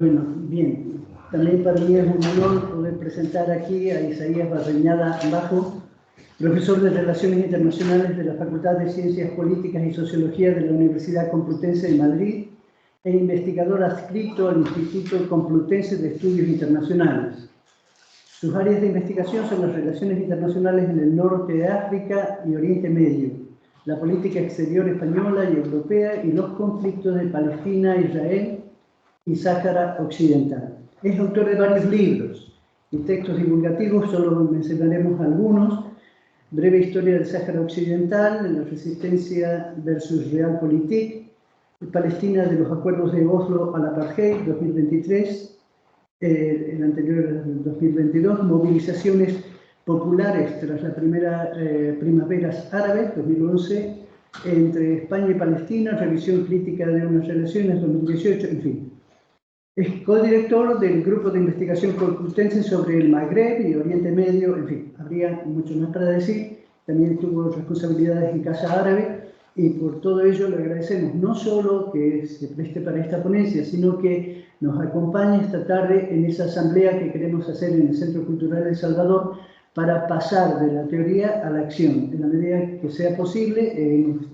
Bueno, bien. También para mí es un honor poder presentar aquí a Isaías Barreñada Bajo, profesor de Relaciones Internacionales de la Facultad de Ciencias Políticas y Sociología de la Universidad Complutense de Madrid e investigador adscrito al Instituto Complutense de Estudios Internacionales. Sus áreas de investigación son las relaciones internacionales en el norte de África y Oriente Medio, la política exterior española y europea y los conflictos de Palestina, Israel y Sáhara Occidental. Es autor de varios libros y textos divulgativos, solo mencionaremos algunos: Breve historia del Sáhara Occidental, La resistencia versus Realpolitik, Palestina de los acuerdos de Oslo al apartheid, 2023, el anterior era del 2022, Movilizaciones populares tras la primera primaveras árabes, 2011, entre España y Palestina, revisión crítica de unas relaciones, 2018, en fin. Es codirector del Grupo de Investigación Complutense sobre el Magreb y Oriente Medio, en fin, habría mucho más para decir. También tuvo responsabilidades en Casa Árabe y por todo ello le agradecemos no solo que se preste para esta ponencia, sino que nos acompañe esta tarde en esa asamblea que queremos hacer en el Centro Cultural de El Salvador para pasar de la teoría a la acción. En la medida que sea posible, hemos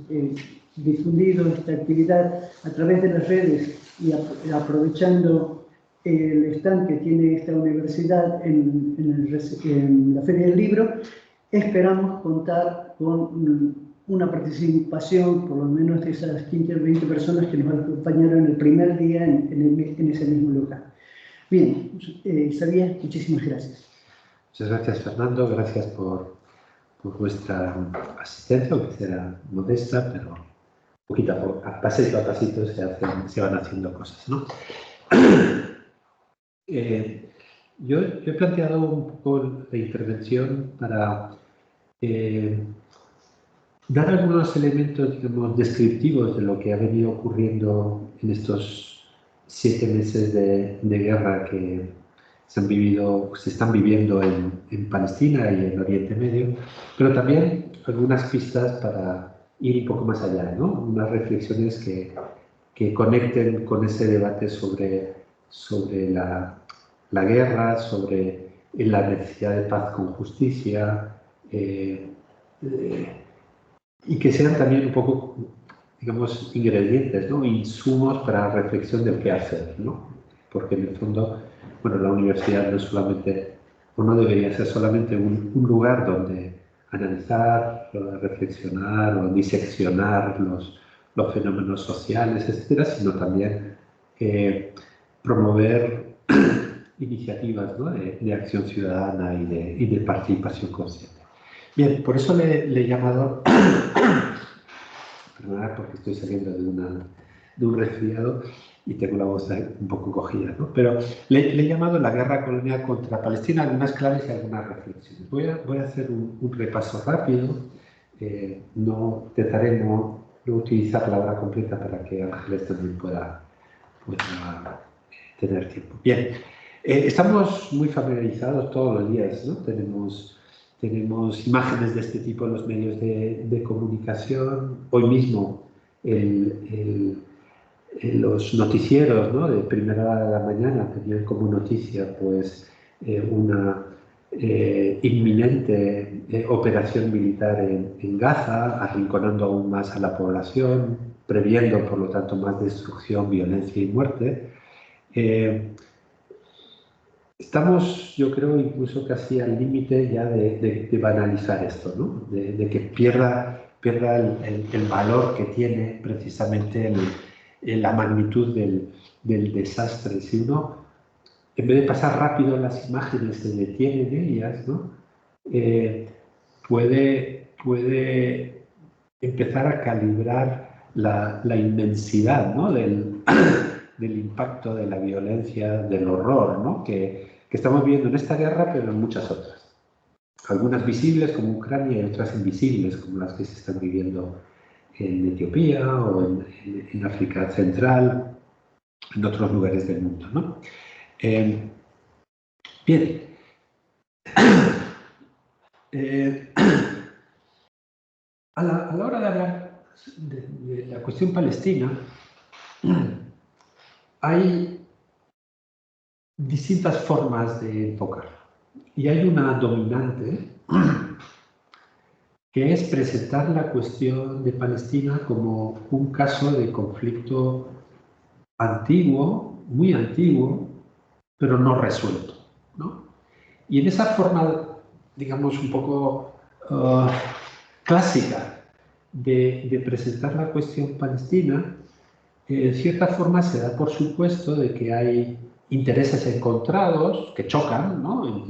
difundido esta actividad a través de las redes y aprovechando el stand que tiene esta universidad en la Feria del Libro, esperamos contar con una participación, por lo menos de esas 15 o 20 personas que nos acompañaron el primer día en ese mismo local. Bien, Isaías, muchísimas gracias. Muchas gracias, Fernando. Gracias por vuestra asistencia, aunque será modesta, pero poquito a pasito se van haciendo cosas, ¿no? Yo he planteado un poco la intervención para dar algunos elementos, digamos, descriptivos de lo que ha venido ocurriendo en estos 7 meses de guerra que se están viviendo en Palestina y en Oriente Medio, pero también algunas pistas para ir un poco más allá, ¿no? Unas reflexiones que conecten con ese debate sobre la guerra, sobre la necesidad de paz con justicia, y que sean también un poco, digamos, ingredientes, ¿no? Insumos para la reflexión del qué hacer, ¿no? Porque en el fondo, bueno, la universidad no es solamente, o no debería ser solamente un lugar donde analizar, reflexionar o diseccionar los fenómenos sociales, etcétera, sino también promover iniciativas, ¿no? de acción ciudadana y de participación consciente. Bien, por eso le he llamado, perdonad porque estoy saliendo de un resfriado y tengo la voz un poco cogida, ¿no? Pero le he llamado la guerra colonial contra Palestina, algunas claves y algunas reflexiones. Voy a hacer un repaso rápido, intentaré no utilizar la hora completa para que Ángeles también pueda tener tiempo. Bien, estamos muy familiarizados todos los días, ¿no? Tenemos imágenes de este tipo en los medios de comunicación. Hoy mismo los noticieros, ¿no? De primera hora de la mañana tenían como noticia pues, una inminente operación militar en Gaza, arrinconando aún más a la población, previendo por lo tanto más destrucción, violencia y muerte. Estamos, yo creo, incluso casi al límite ya de banalizar esto, ¿no? De que pierda el valor que tiene precisamente la magnitud del desastre. Si uno, en vez de pasar rápido las imágenes, se detiene en ellas, ¿no? Puede empezar a calibrar la inmensidad, ¿no? del impacto de la violencia, del horror, ¿no? que estamos viendo en esta guerra, pero en muchas otras. Algunas visibles como Ucrania y otras invisibles como las que se están viviendo en Etiopía o en África Central, en otros lugares del mundo, ¿no? Bien. A la hora de hablar de la cuestión palestina, hay distintas formas de enfocarlo. Y hay una dominante que es presentar la cuestión de Palestina como un caso de conflicto antiguo, muy antiguo, pero no resuelto, ¿no? Y en esa forma, digamos, un poco clásica de presentar la cuestión palestina, en cierta forma se da por supuesto de que hay intereses encontrados que chocan, ¿no?,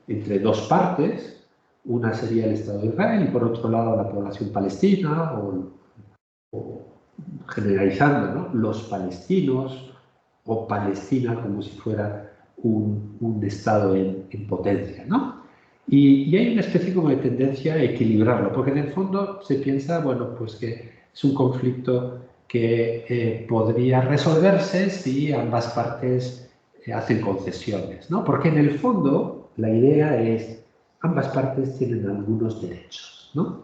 entre dos partes. Una sería el Estado de Israel y por otro lado la población palestina, o generalizando, ¿no?, los palestinos o Palestina como si fuera un Estado en potencia, ¿no? Y hay una especie como de tendencia a equilibrarlo, porque en el fondo se piensa, bueno, pues que es un conflicto que podría resolverse si ambas partes hacen concesiones, ¿no? Porque en el fondo la idea es, ambas partes tienen algunos derechos, ¿no?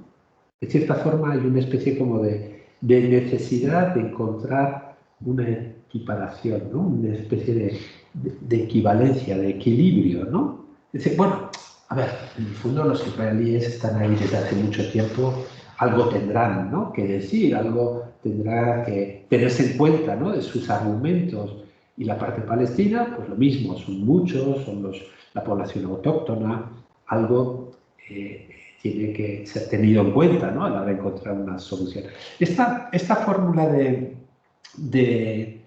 De cierta forma hay una especie como de necesidad de encontrar una equiparación, ¿no?, una especie de equivalencia, de equilibrio, ¿no? Es decir, bueno, a ver, en el fondo los israelíes están ahí desde hace mucho tiempo, algo tendrán, ¿no?, que decir, algo tendrá que tenerse en cuenta, ¿no?, de sus argumentos. Y la parte palestina, pues lo mismo, son muchos, son la población autóctona, algo tiene que ser tenido en cuenta, ¿no?, a la hora de encontrar una solución. Esta fórmula de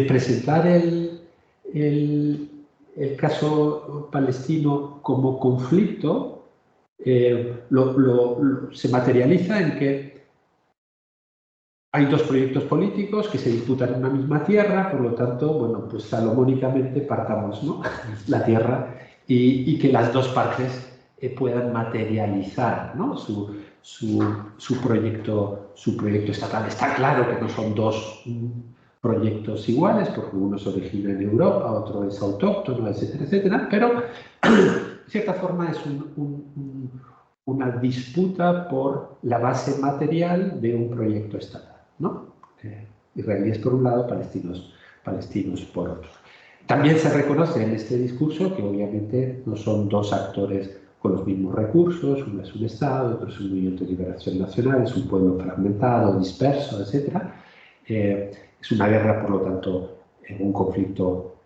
presentar el caso palestino como conflicto se materializa en que hay dos proyectos políticos que se disputan en una misma tierra, por lo tanto, bueno, pues salomónicamente partamos, ¿no?, la tierra y que las dos partes puedan materializar, ¿no?, su proyecto estatal. Está claro que no son dos proyectos iguales, porque uno se origina en Europa, otro es autóctono, etcétera, etcétera, pero de cierta forma es una disputa por la base material de un proyecto estatal, ¿no? Israelíes por un lado, palestinos por otro. También se reconoce en este discurso que obviamente no son dos actores con los mismos recursos, uno es un Estado, otro es un movimiento de liberación nacional, es un pueblo fragmentado, disperso, etc. Es una guerra, por lo tanto, un conflicto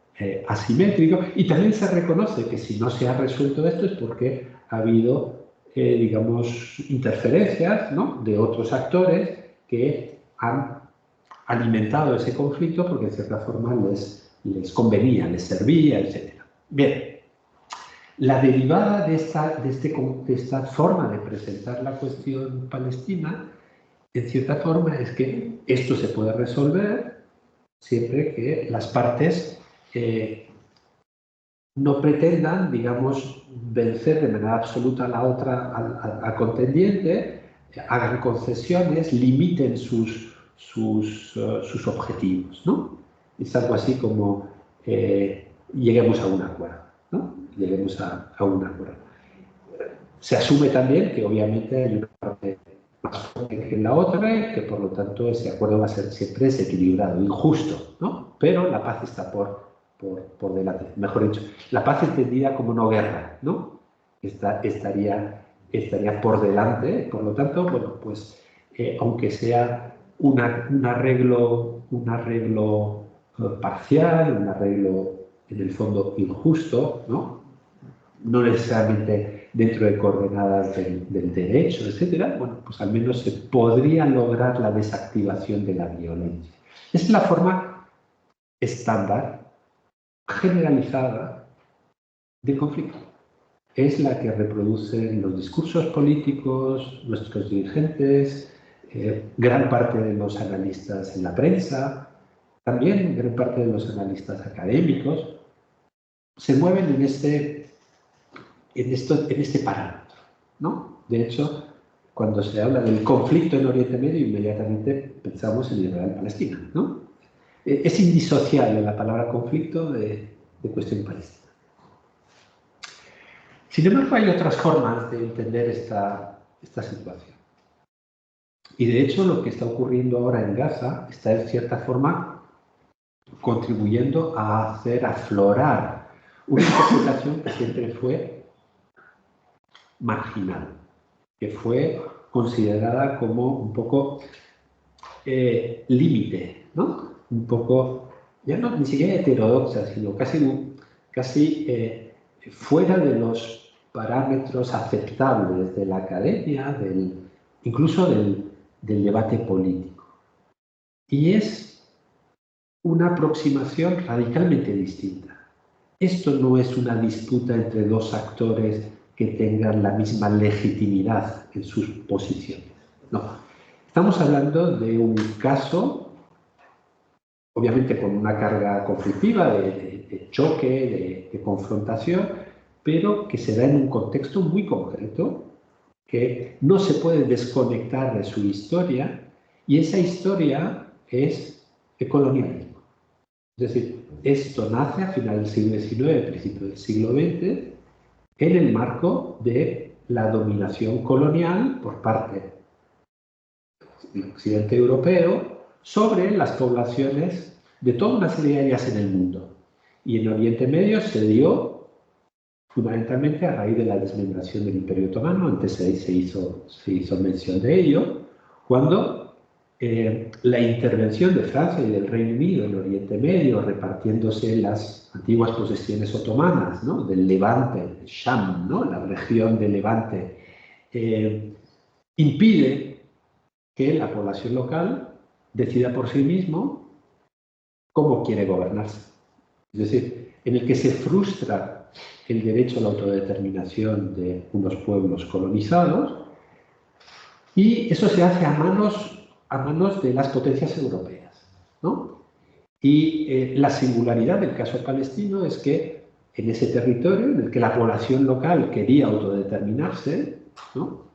asimétrico, y también se reconoce que si no se ha resuelto esto es porque ha habido, digamos, interferencias, ¿no?, de otros actores que han alimentado ese conflicto porque de cierta forma les convenía, les servía, etc. Bien, la derivada de esta forma de presentar la cuestión palestina, en cierta forma, es que esto se puede resolver siempre que las partes no pretendan, digamos, vencer de manera absoluta a la otra, al contendiente, hagan concesiones, limiten sus objetivos, ¿no? Es algo así como lleguemos a un acuerdo, ¿no? Lleguemos a un acuerdo. Se asume también que obviamente hay una parte más fuerte que la otra y que por lo tanto ese acuerdo va a ser siempre desequilibrado, injusto, ¿no? Pero la paz está por delante. Mejor dicho, la paz entendida como no guerra, ¿no? Estaría por delante. Por lo tanto, bueno, pues aunque sea un arreglo parcial, un arreglo en el fondo injusto, ¿no? No necesariamente dentro de coordenadas del derecho, etcétera, bueno, pues al menos se podría lograr la desactivación de la violencia. Es la forma estándar, generalizada, de conflicto. Es la que reproducen los discursos políticos, nuestros dirigentes, gran parte de los analistas en la prensa, también gran parte de los analistas académicos, se mueven en este parámetro, ¿no? De hecho, cuando se habla del conflicto en Oriente Medio, inmediatamente pensamos en Israel-Palestina, ¿no? Es indisociable la palabra conflicto de cuestión palestina. Sin embargo, hay otras formas de entender esta situación. Y de hecho, lo que está ocurriendo ahora en Gaza está en cierta forma contribuyendo a hacer aflorar una interpretación que siempre fue marginal, que fue considerada como un poco límite, ¿no? Un poco, ya no ni siquiera heterodoxa, sino casi fuera de los parámetros aceptables de la academia, incluso del debate político. Y es una aproximación radicalmente distinta. Esto no es una disputa entre dos actores que tengan la misma legitimidad en sus posiciones. No. Estamos hablando de un caso, obviamente con una carga conflictiva, de choque, de confrontación, pero que se da en un contexto muy concreto, que no se puede desconectar de su historia, y esa historia es el colonialismo. Es decir, esto nace a finales del siglo XIX, principios del siglo XX, en el marco de la dominación colonial por parte del occidente europeo sobre las poblaciones de toda una serie de áreas en el mundo. Y en Oriente Medio se dio fundamentalmente a raíz de la desmembración del Imperio Otomano, antes se hizo mención de ello, cuando la intervención de Francia y del Reino Unido en Oriente Medio, repartiéndose las antiguas posesiones otomanas, ¿no?, del Levante, el Sham, ¿no?, la región del Levante, impide que la población local decida por sí mismo cómo quiere gobernarse. Es decir, en el que se frustra el derecho a la autodeterminación de unos pueblos colonizados, y eso se hace a manos de las potencias europeas, ¿no? Y la singularidad del caso palestino es que en ese territorio en el que la población local quería autodeterminarse, ¿no?,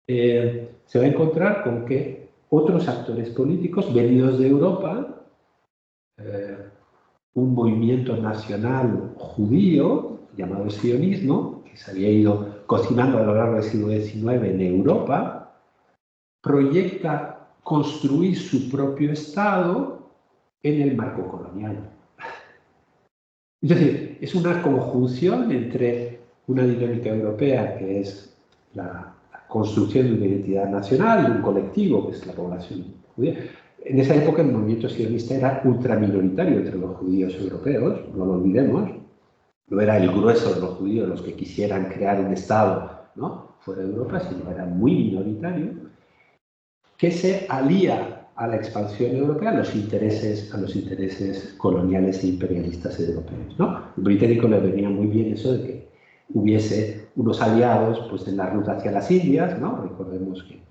se va a encontrar con que otros actores políticos venidos de Europa, un movimiento nacional judío llamado el sionismo, que se había ido cocinando a lo largo del siglo XIX en Europa, proyecta construir su propio Estado en el marco colonial. Es decir, es una conjunción entre una dinámica europea, que es la construcción de una identidad nacional, de un colectivo, que es la población judía. En esa época el movimiento sionista era ultraminoritario entre los judíos europeos, no lo olvidemos. No era el grueso de los judíos los que quisieran crear un Estado, ¿no?, fuera de Europa, sino era muy minoritario, que se alía a la expansión europea, a los intereses coloniales e imperialistas europeos, ¿no? A los británicos les venía muy bien eso de que hubiese unos aliados, pues, en la ruta hacia las Indias, ¿no? Recordemos que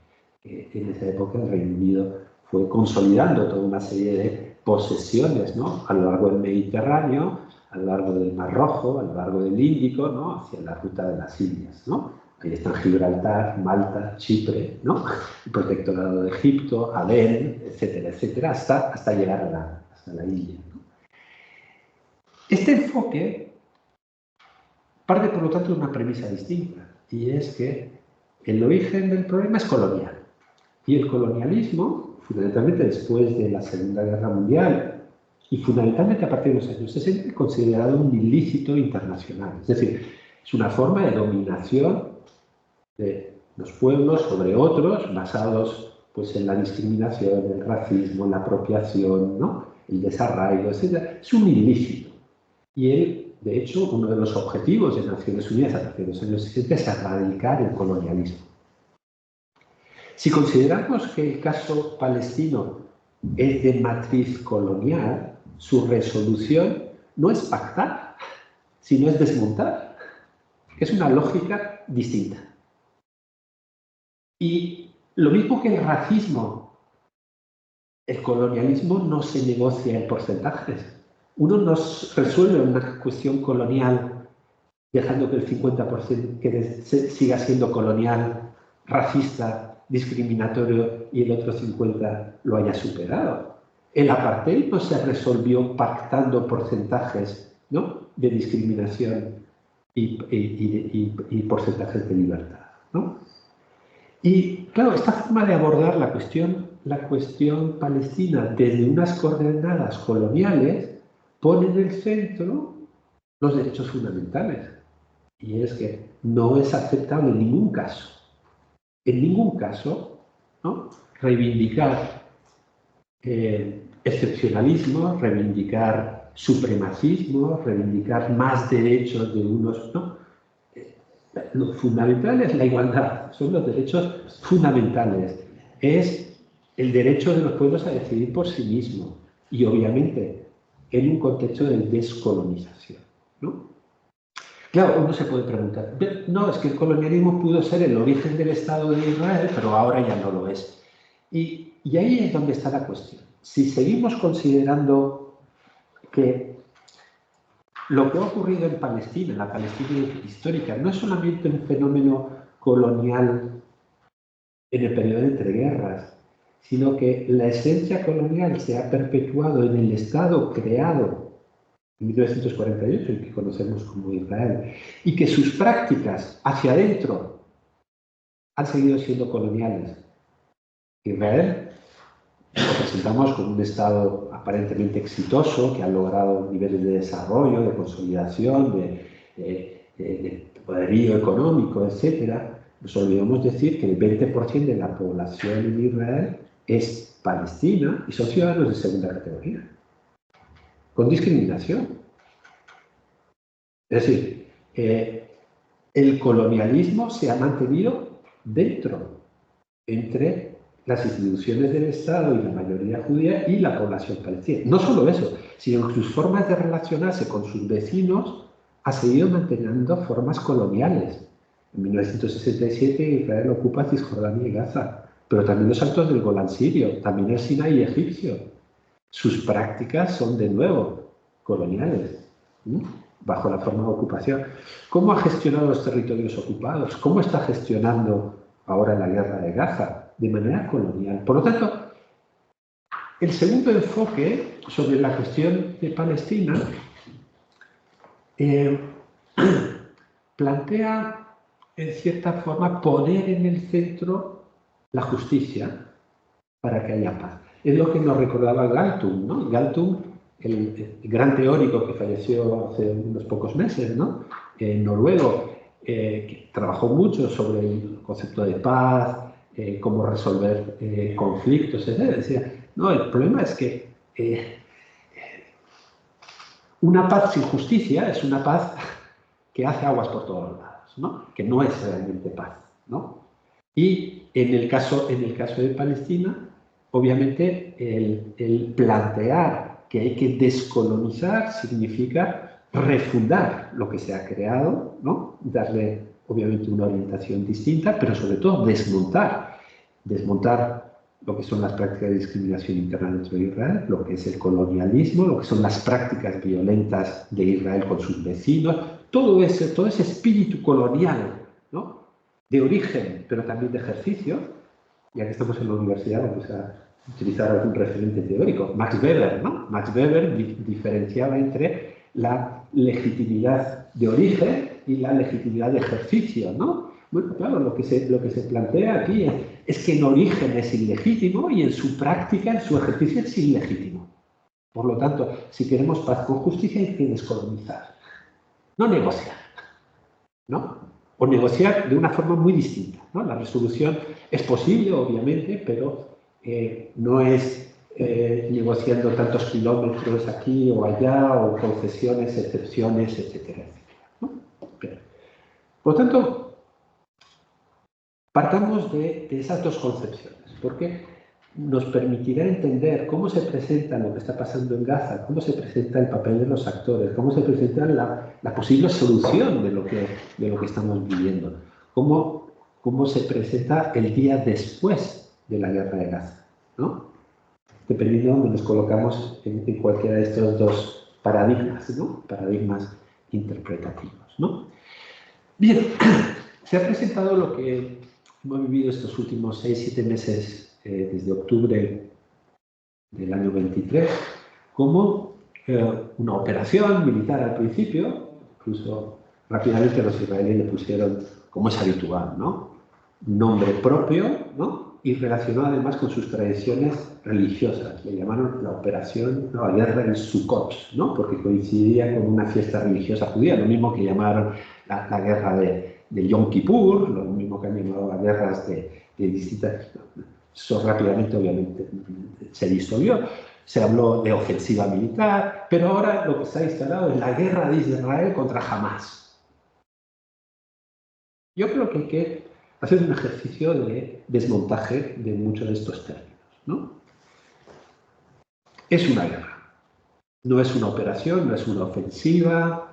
en esa época el Reino Unido fue consolidando toda una serie de posesiones, ¿no?, a lo largo del Mediterráneo, a lo largo del Mar Rojo, a lo largo del Índico, ¿no?, hacia la ruta de las Indias, ¿no? Ahí están Gibraltar, Malta, Chipre, ¿no?, el protectorado de Egipto, Adén, etcétera, etcétera, hasta llegar hasta la India, ¿no? Este enfoque parte, por lo tanto, de una premisa distinta, y es que el origen del problema es colonial. Y el colonialismo, fundamentalmente después de la Segunda Guerra Mundial y fundamentalmente a partir de los años 60, es considerado un ilícito internacional. Es decir, es una forma de dominación de los pueblos sobre otros, basados, pues, en la discriminación, el racismo, la apropiación, ¿no?, el desarraigo, etc. Es un ilícito. Y él, de hecho, uno de los objetivos de Naciones Unidas a partir de los años 60 es erradicar el colonialismo. Si consideramos que el caso palestino es de matriz colonial, su resolución no es pactar, sino es desmontar. Es una lógica distinta. Y lo mismo que el racismo, el colonialismo no se negocia en porcentajes. Uno no resuelve una cuestión colonial dejando que el 50% siga siendo colonial, racista, discriminatorio, y el otro 50% lo haya superado. El apartheid no se resolvió pactando porcentajes, ¿no?, de discriminación y porcentajes de libertad, ¿no? Y claro, esta forma de abordar la cuestión la cuestión palestina desde unas coordenadas coloniales, pone en el centro los derechos fundamentales. Y es que no es aceptable en ningún caso, ¿no?, reivindicar excepcionalismo, reivindicar supremacismo, reivindicar más derechos de unos, ¿no? Lo fundamental es la igualdad, son los derechos fundamentales. Es el derecho de los pueblos a decidir por sí mismos y, obviamente, en un contexto de descolonización, ¿no? Claro, uno se puede preguntar, no, es que el colonialismo pudo ser el origen del Estado de Israel, pero ahora ya no lo es. Y ahí es donde está la cuestión. Si seguimos considerando que lo que ha ocurrido en Palestina, en la Palestina histórica, no es solamente un fenómeno colonial en el periodo de entreguerras, sino que la esencia colonial se ha perpetuado en el Estado creado en 1948, el que conocemos como Israel, y que sus prácticas hacia adentro han seguido siendo coloniales. Israel lo presentamos como un Estado aparentemente exitoso, que ha logrado niveles de desarrollo, de consolidación, de poderío económico, etc. Nos olvidamos decir que el 20% de la población en Israel es palestina y son ciudadanos de segunda categoría, con discriminación. Es decir, el colonialismo se ha mantenido dentro, entre las instituciones del Estado y la mayoría judía y la población palestina. No solo eso, sino que sus formas de relacionarse con sus vecinos ha seguido manteniendo formas coloniales. En 1967 Israel ocupa Cisjordania y Gaza, pero también los altos del Golán sirio, también el Sinaí egipcio. Sus prácticas son de nuevo coloniales, ¿sí?, bajo la forma de ocupación. ¿Cómo ha gestionado los territorios ocupados? ¿Cómo está gestionando ahora la guerra de Gaza? De manera colonial. Por lo tanto, el segundo enfoque sobre la cuestión de Palestina plantea, en cierta forma, poner en el centro la justicia para que haya paz. Es lo que nos recordaba Galtung, ¿no? Galtung, el gran teórico que falleció hace unos pocos meses, ¿no?, noruego, que trabajó mucho sobre el concepto de paz, cómo resolver conflictos, etc. Decía, no, el problema es que una paz sin justicia es una paz que hace aguas por todos lados, ¿no?, que no es realmente paz, ¿no? Y en el caso de Palestina, obviamente el plantear que hay que descolonizar significa refundar lo que se ha creado, ¿no?, darle obviamente una orientación distinta, pero sobre todo desmontar lo que son las prácticas de discriminación interna dentro de Israel, lo que es el colonialismo, lo que son las prácticas violentas de Israel con sus vecinos, todo ese espíritu colonial, ¿no?, de origen, pero también de ejercicio. Ya que estamos en la universidad, vamos a utilizar algún referente teórico. Max Weber, ¿no? Max Weber diferenciaba entre la legitimidad de origen y la legitimidad de ejercicio, ¿no? Bueno, claro, lo que se plantea aquí es que en origen es ilegítimo y en su práctica, en su ejercicio, es ilegítimo. Por lo tanto, si queremos paz con justicia, hay que descolonizar, no negociar, ¿no? O negociar de una forma muy distinta, ¿no? La resolución es posible, obviamente, pero no es negociando tantos kilómetros aquí o allá, o concesiones, excepciones, etcétera, etcétera, ¿no? Por lo tanto, partamos de esas dos concepciones, porque nos permitirá entender cómo se presenta lo que está pasando en Gaza, cómo se presenta el papel de los actores, cómo se presenta la posible solución de lo que estamos viviendo, cómo se presenta el día después de la guerra de Gaza, ¿no?, dependiendo de donde nos colocamos en cualquiera de estos dos paradigmas, ¿no?, paradigmas interpretativos, ¿no? Bien, se ha presentado lo que hemos vivido estos últimos 6-7 meses, desde octubre del año 23, como una operación militar al principio. Incluso rápidamente los israelíes le pusieron, como es habitual, ¿no?, un nombre propio, ¿no?, y relacionó además con sus tradiciones religiosas. Le llamaron la operación, no, la guerra del Sukkot, ¿no? Porque coincidía con una fiesta religiosa judía, lo mismo que llamaron la guerra de Yom Kippur, lo mismo que han llamado las guerras de distintas... Eso rápidamente, obviamente, se disolvió. Se habló de ofensiva militar, pero ahora lo que está instalado es la guerra de Israel contra Hamás. Yo creo que hay que hacer un ejercicio de desmontaje de muchos de estos términos, ¿no? Es una guerra, no es una operación, no es una ofensiva,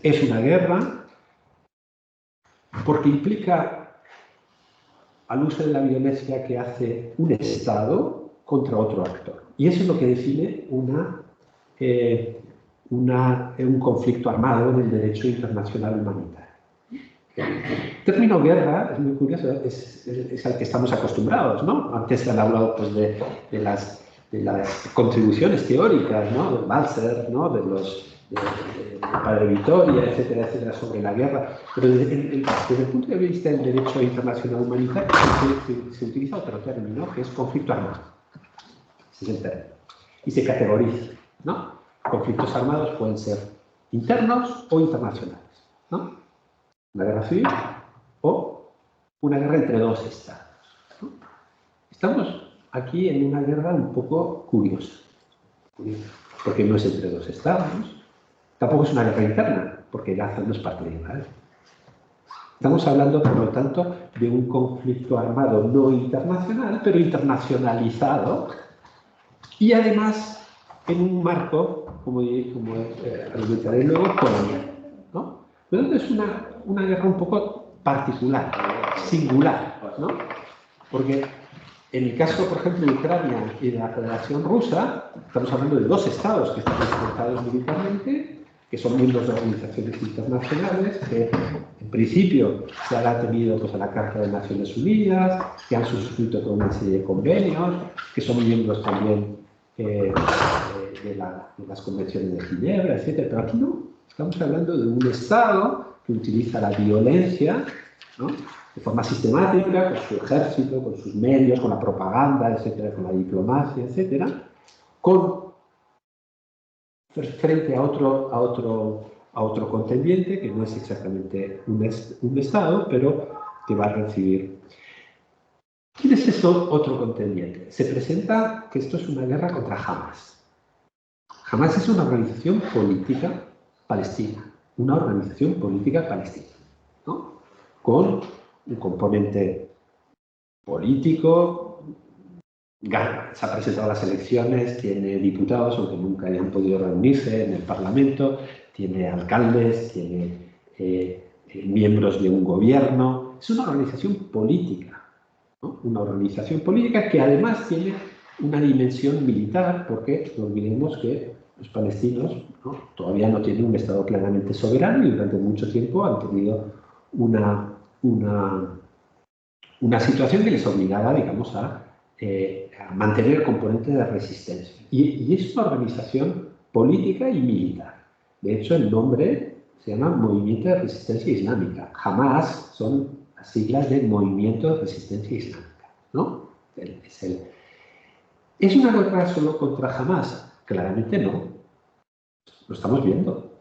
es una guerra porque implica al uso de la violencia que hace un Estado contra otro actor. Y eso es lo que define un conflicto armado en el derecho internacional humanitario. El término guerra es muy curioso, es al que estamos acostumbrados, ¿no? Antes se han hablado pues, de las contribuciones teóricas, ¿no? De Balzer, ¿no? de Padre Vittoria, etcétera, etcétera, sobre la guerra. Pero desde el punto de vista del derecho internacional humanitario se utiliza otro término, que es conflicto armado. Ese es el término. Y se categoriza, ¿no? Conflictos armados pueden ser internos o internacionales, ¿no? Una guerra civil o una guerra entre dos estados, ¿no? Estamos aquí en una guerra un poco curiosa, porque no es entre dos estados, tampoco es una guerra interna, porque Gaza no es parte de Israel. Estamos hablando, por lo tanto, de un conflicto armado no internacional, pero internacionalizado, y además en un marco, como argumentaré luego, colonial, ¿no? Pero es una guerra un poco particular, singular, ¿no? Porque en el caso, por ejemplo, de Ucrania y de la Federación Rusa, estamos hablando de dos estados que están enfrentados militarmente, que son miembros de organizaciones internacionales, que en principio se han atenido pues, a la Carta de Naciones Unidas, que han suscrito toda una serie de convenios, que son miembros también de las convenciones de Ginebra, etc. Pero aquí no, estamos hablando de un Estado que utiliza la violencia, ¿no? De forma sistemática, con su ejército, con sus medios, con la propaganda, etcétera, con la diplomacia, etcétera, frente a otro contendiente que no es exactamente un Estado, pero que va a recibir. ¿Quién es ese otro contendiente? Se presenta que esto es una guerra contra Hamás. Hamás es una organización política palestina, ¿no? Con un componente político, se ha presentado a las elecciones, tiene diputados, aunque nunca hayan podido reunirse en el Parlamento, tiene alcaldes, tiene miembros de un gobierno. Es una organización política, ¿no? Una organización política que además tiene una dimensión militar, porque no olvidemos que los palestinos, ¿no? Todavía no tienen un Estado plenamente soberano y durante mucho tiempo han tenido una situación que les obligaba, digamos, a mantener el componente de resistencia. Y es una organización política y militar. De hecho, el nombre se llama Movimiento de Resistencia Islámica. Hamás son las siglas del Movimiento de Resistencia Islámica, ¿no? ¿Es una guerra solo contra Hamás? Claramente no. Lo estamos viendo.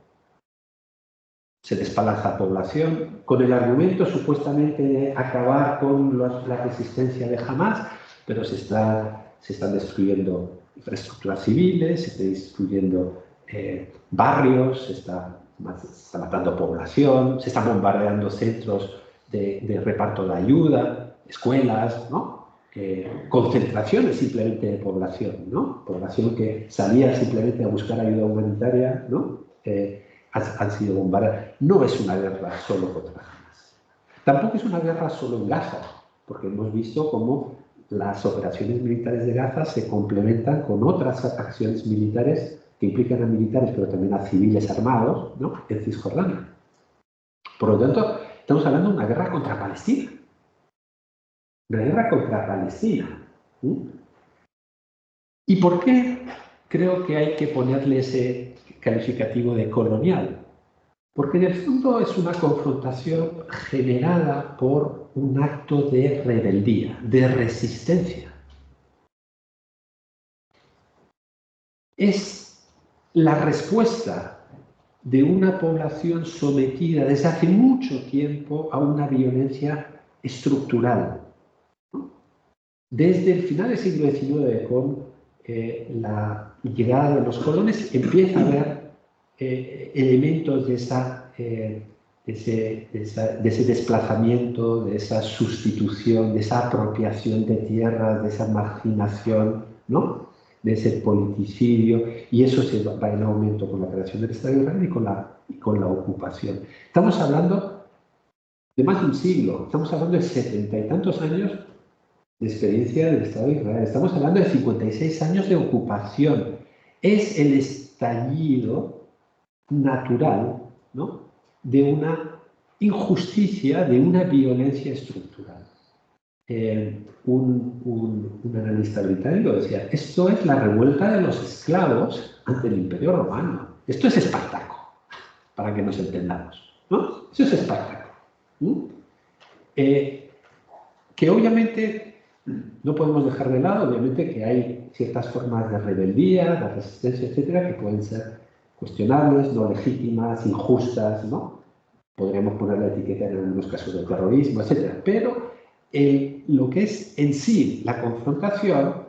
Se despalaza población con el argumento supuestamente de acabar con la resistencia de Hamás, pero se están destruyendo infraestructuras civiles, se están destruyendo barrios, se está matando población, se están bombardeando centros de reparto de ayuda, escuelas, ¿no? Concentraciones simplemente de población, ¿no? Población que salía simplemente a buscar ayuda humanitaria, ¿no? Han sido bombardeadas. No es una guerra solo contra Hamás. Tampoco es una guerra solo en Gaza, porque hemos visto cómo las operaciones militares de Gaza se complementan con otras acciones militares que implican a militares, pero también a civiles armados, ¿no? En Cisjordania. Por lo tanto, estamos hablando de una guerra contra Palestina. Una guerra contra Palestina. ¿Y por qué creo que hay que ponerle ese calificativo de colonial? Porque en el fondo es una confrontación generada por un acto de rebeldía, de resistencia. Es la respuesta de una población sometida desde hace mucho tiempo a una violencia estructural. Desde el final del siglo XIX, con la llegada de los colones, empieza a haber elementos de ese desplazamiento, de esa sustitución, de esa apropiación de tierras, de esa marginación, ¿no? De ese politicidio, y eso se va en aumento con la creación del Estado de Israel y con la ocupación. Estamos hablando de más de un siglo, estamos hablando de 70 y tantos años de experiencia del Estado de Israel, estamos hablando de 56 años de ocupación. Es el estallido natural, ¿no?, de una injusticia, de una violencia estructural. Un analista británico decía, esto es la revuelta de los esclavos ante el Imperio Romano. Esto es Espartaco, para que nos entendamos, ¿no? Eso es Espartaco. Que obviamente no podemos dejar de lado, obviamente que hay ciertas formas de rebeldía, de resistencia, etcétera, que pueden ser cuestionables, no legítimas, injustas, ¿no? Podríamos poner la etiqueta en algunos casos de terrorismo, etcétera. Pero lo que es en sí la confrontación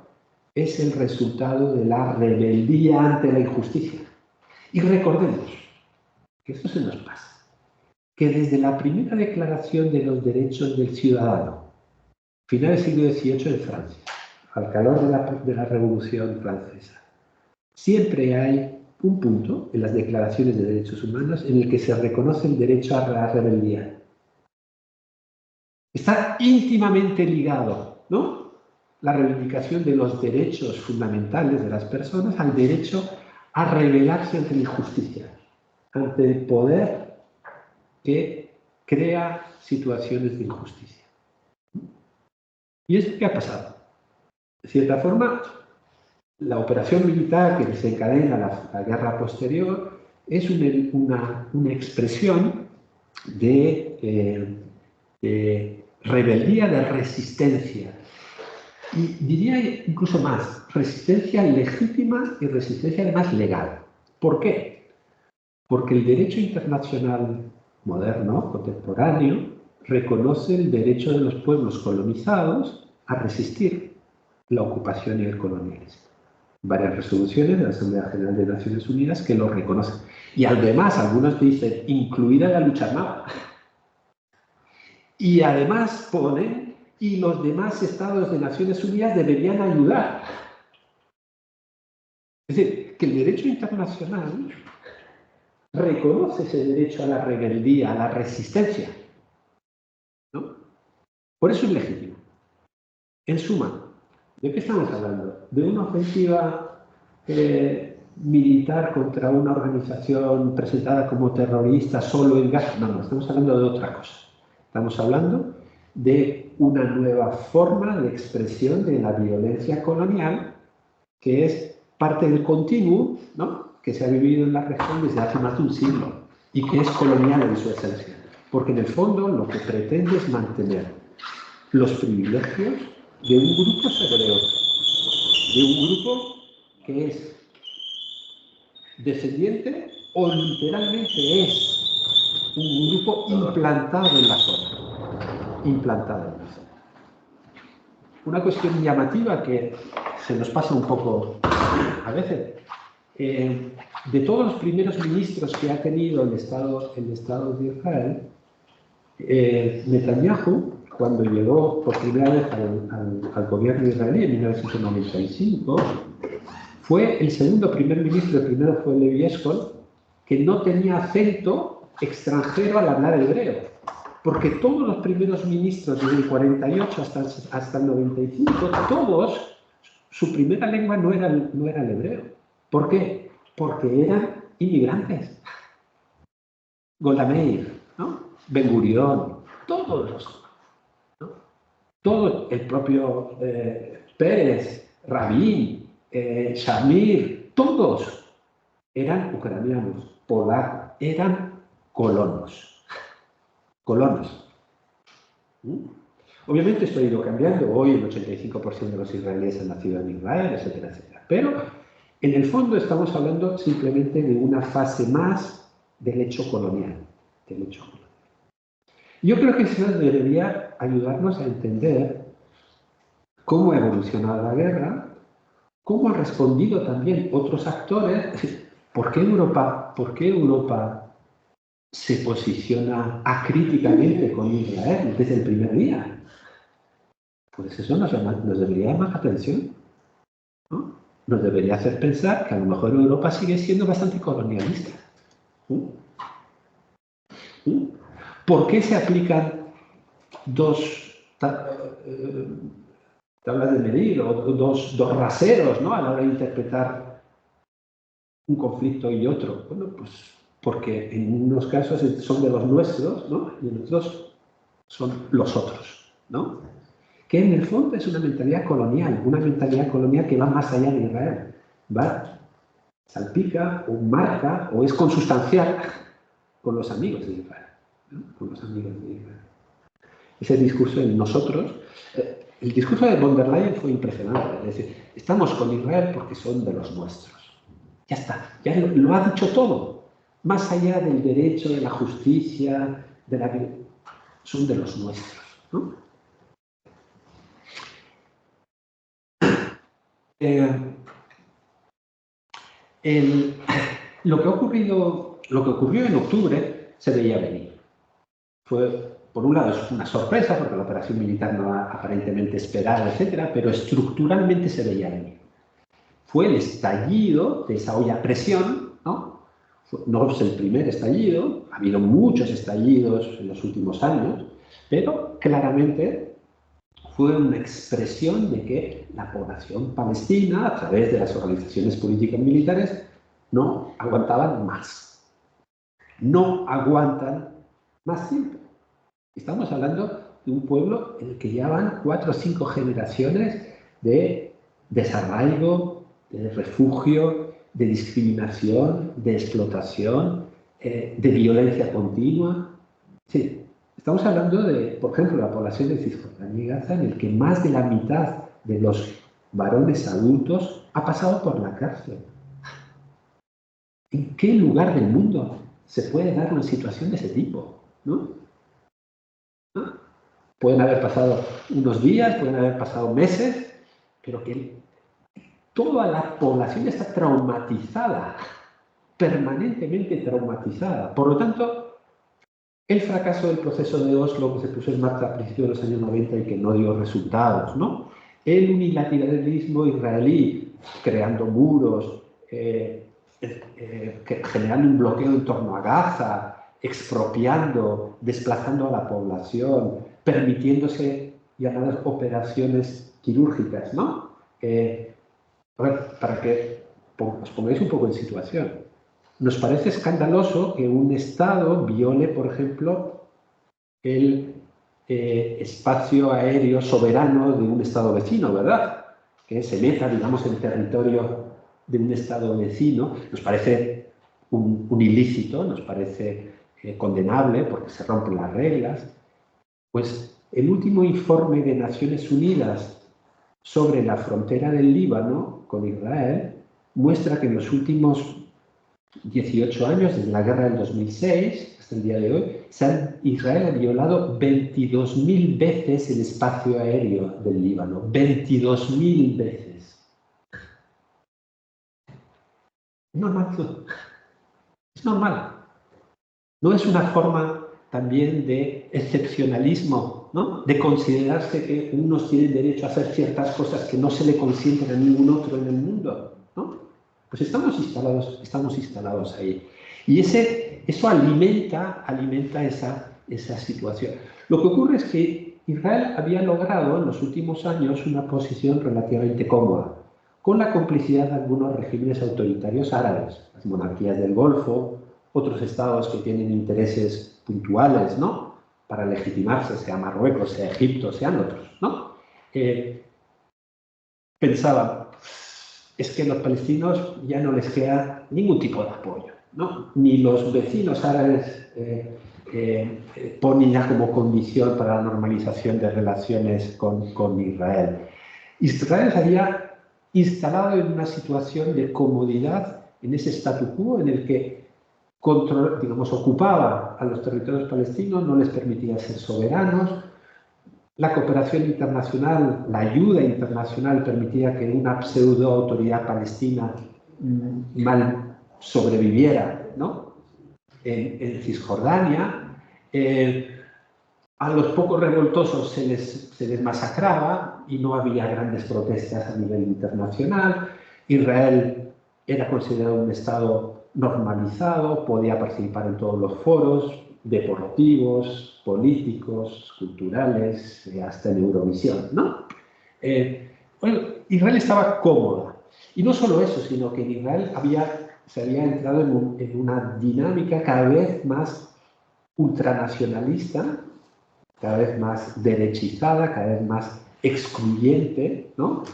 es el resultado de la rebeldía ante la injusticia. Y recordemos que esto se nos pasa, que desde la primera declaración de los derechos del ciudadano, final del siglo XVIII en Francia, al calor de la Revolución Francesa, siempre hay un punto en las declaraciones de derechos humanos en el que se reconoce el derecho a la rebeldía. Está íntimamente ligado, ¿no?, la reivindicación de los derechos fundamentales de las personas al derecho a rebelarse ante la injusticia, ante el poder que crea situaciones de injusticia. ¿Y eso qué ha pasado? De cierta forma, la operación militar que desencadena la guerra posterior es una expresión de rebeldía, de resistencia. Y diría incluso más, resistencia legítima y resistencia además legal. ¿Por qué? Porque el derecho internacional moderno, contemporáneo, reconoce el derecho de los pueblos colonizados a resistir la ocupación y el colonialismo. Varias resoluciones de la Asamblea General de Naciones Unidas que lo reconocen. Y además, algunos dicen, incluida la lucha armada. Y además ponen, y los demás estados de Naciones Unidas deberían ayudar. Es decir, que el derecho internacional reconoce ese derecho a la rebeldía, a la resistencia, ¿no? Por eso es legítimo. En suma, ¿de qué estamos hablando? ¿De una ofensiva militar contra una organización presentada como terrorista solo en Gaza? No, estamos hablando de otra cosa. Estamos hablando de una nueva forma de expresión de la violencia colonial, que es parte del continuum, ¿no?, que se ha vivido en la región desde hace más de un siglo y que es colonial en su esencia. Porque en el fondo lo que pretende es mantener los privilegios de un grupo hebreo, de un grupo que es descendiente o literalmente es un grupo implantado en la zona. Implantado en la zona. Una cuestión llamativa que se nos pasa un poco a veces, de todos los primeros ministros que ha tenido el Estado de Israel, Netanyahu, cuando llegó por primera vez al gobierno israelí en 1995, fue el segundo primer ministro, el primero fue Levi Eshkol, que no tenía acento extranjero al hablar hebreo, porque todos los primeros ministros desde el 48 hasta el 95, todos, su primera lengua no era el hebreo. ¿Por qué? Porque eran inmigrantes. Golda Meir, ¿no?, Ben Gurión, todos, ¿no?, todo el propio Pérez, Rabin, Shamir, todos eran ucranianos, polacos, eran colonos. Obviamente esto ha ido cambiando. Hoy el 85% de los israelíes han nacido en Israel, etcétera, etcétera. Pero en el fondo estamos hablando simplemente de una fase más del hecho colonial. Yo creo que eso debería ayudarnos a entender cómo ha evolucionado la guerra, cómo han respondido también otros actores. ¿Por qué Europa se posiciona acríticamente con Israel desde el primer día? Pues eso nos debería llamar la atención, ¿no? Nos debería hacer pensar que a lo mejor Europa sigue siendo bastante colonialista. ¿Por qué se aplican dos tablas de medir o dos raseros, ¿no?, a la hora de interpretar un conflicto y otro? Bueno, pues porque en unos casos son de los nuestros, ¿no?, y en otros son los otros, ¿no? Que en el fondo es una mentalidad colonial que va más allá de Israel. Va, salpica o marca o es consustancial con los amigos de Israel, ¿no? Con los amigos de Israel. Ese discurso en nosotros, el discurso de von der Leyen fue impresionante. Es decir, estamos con Israel porque son de los nuestros. Ya está, ya lo ha dicho todo. Más allá del derecho, de la justicia, de la vida, son de los nuestros, ¿no? Lo que ocurrió en octubre se veía venir. Fue, por un lado, es una sorpresa porque la operación militar no era aparentemente esperada, etcétera, pero estructuralmente se veía venir. Fue el estallido de esa olla a presión, ¿no? No es el primer estallido, ha habido muchos estallidos en los últimos años, pero claramente fue una expresión de que la población palestina, a través de las organizaciones políticas militares, no aguantaban más. No aguantan más tiempo. Estamos hablando de un pueblo en el que ya van 4 o 5 generaciones de desarraigo, de refugio, de discriminación, de explotación, de violencia continua. Sí. Estamos hablando de, por ejemplo, la población de Cisjordania y Gaza, en el que más de la mitad de los varones adultos ha pasado por la cárcel. ¿En qué lugar del mundo se puede dar una situación de ese tipo? ¿No? ¿No? Pueden haber pasado unos días, pueden haber pasado meses, pero que toda la población está traumatizada, permanentemente traumatizada. Por lo tanto, el fracaso del proceso de Oslo que se puso en marcha a principios de los años 90 y que no dio resultados, ¿no? El unilateralismo israelí, creando muros, generando un bloqueo en torno a Gaza, expropiando, desplazando a la población, permitiéndose llamadas operaciones quirúrgicas, ¿no? A ver, para que os pongáis un poco en situación. Nos parece escandaloso que un Estado viole, por ejemplo, el espacio aéreo soberano de un Estado vecino, ¿verdad? Que se meta, digamos, en territorio de un Estado vecino. Nos parece un ilícito, nos parece condenable porque se rompen las reglas. Pues el último informe de Naciones Unidas sobre la frontera del Líbano con Israel muestra que en los últimos 18 años, desde la guerra del 2006 hasta el día de hoy, Israel ha violado 22.000 veces el espacio aéreo del Líbano. 22.000 veces. Normal. Es normal. No es una forma también de excepcionalismo, ¿no? De considerarse que unos tienen derecho a hacer ciertas cosas que no se le consienten a ningún otro en el mundo, ¿no? Pues estamos instalados ahí. Y eso alimenta esa situación. Lo que ocurre es que Israel había logrado en los últimos años una posición relativamente cómoda, con la complicidad de algunos regímenes autoritarios árabes, las monarquías del Golfo, otros estados que tienen intereses puntuales, ¿no?, para legitimarse, sea Marruecos, sea Egipto, sean otros, ¿no? Pensaban, es que a los palestinos ya no les queda ningún tipo de apoyo, ¿no? Ni los vecinos árabes pone ya como condición para la normalización de relaciones con Israel. Israel se había instalado en una situación de comodidad en ese statu quo en el que ocupaba a los territorios palestinos, no les permitía ser soberanos. La cooperación internacional, la ayuda internacional permitía que una pseudo autoridad palestina mal sobreviviera, ¿no? En Cisjordania. A los pocos revoltosos se les masacraba y no había grandes protestas a nivel internacional. Israel era considerado un Estado normalizado, podía participar en todos los foros deportivos, políticos, culturales, hasta en Eurovisión, ¿no? Bueno, Israel estaba cómoda. Y no solo eso, sino que en Israel se había entrado en una dinámica cada vez más ultranacionalista, cada vez más derechizada, cada vez más excluyente, ¿no?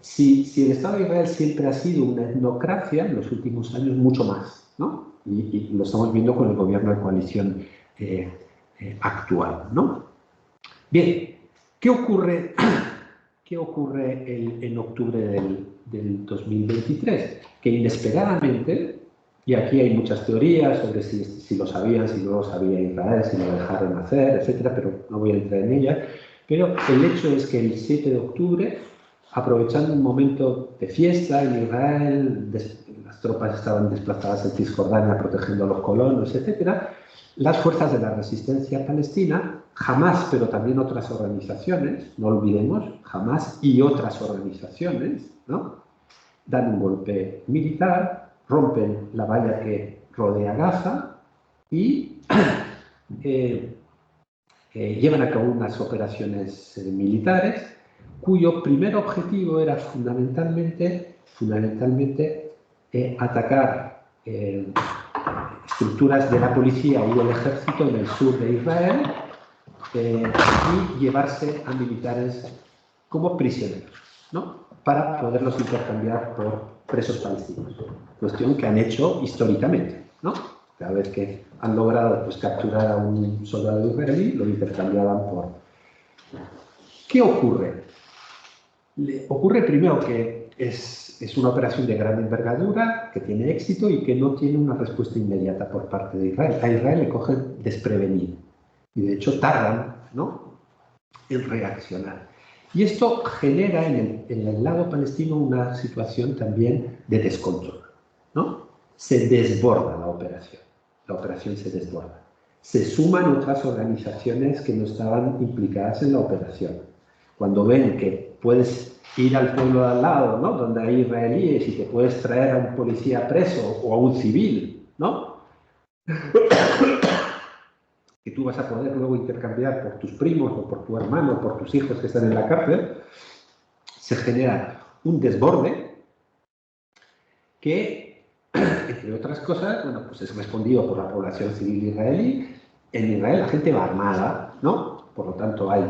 Si el Estado de Israel siempre ha sido una etnocracia, en los últimos años mucho más, ¿no? Y lo estamos viendo con el gobierno de coalición actual, ¿no? Bien, ¿qué ocurre en octubre del 2023? Que inesperadamente, y aquí hay muchas teorías sobre si lo sabían, si no lo sabía Israel, si lo dejaron hacer, etcétera, pero no voy a entrar en ellas. Pero el hecho es que el 7 de octubre, aprovechando un momento de fiesta en Israel, las tropas estaban desplazadas en Cisjordania protegiendo a los colonos, etcétera, las fuerzas de la resistencia palestina, Hamás, pero también otras organizaciones, no olvidemos, Hamás y otras organizaciones, ¿no?, dan un golpe militar, rompen la valla que rodea Gaza y llevan a cabo unas operaciones militares cuyo primer objetivo era fundamentalmente atacar estructuras de la policía y del ejército en el sur de Israel y llevarse a militares como prisioneros, ¿no?, para poderlos intercambiar por presos palestinos. Cuestión que han hecho históricamente, ¿no? Cada vez que han logrado pues, capturar a un soldado israelí, lo intercambiaban por... ¿Qué ocurre? Ocurre primero que es una operación de gran envergadura, que tiene éxito y que no tiene una respuesta inmediata por parte de Israel. A Israel le cogen desprevenido y de hecho tardan, ¿no?, en reaccionar. Y esto genera en el lado palestino una situación también de descontrol, ¿no? Se desborda la operación se desborda. Se suman otras organizaciones que no estaban implicadas en la operación. Cuando ven que puedes ir al pueblo de al lado, ¿no?, donde hay israelíes, y te puedes traer a un policía preso o a un civil, ¿no?, que tú vas a poder luego intercambiar por tus primos o por tu hermano o por tus hijos que están en la cárcel, se genera un desborde que, entre otras cosas, bueno, pues es respondido por la población civil israelí. En Israel la gente va armada, ¿no? Por lo tanto hay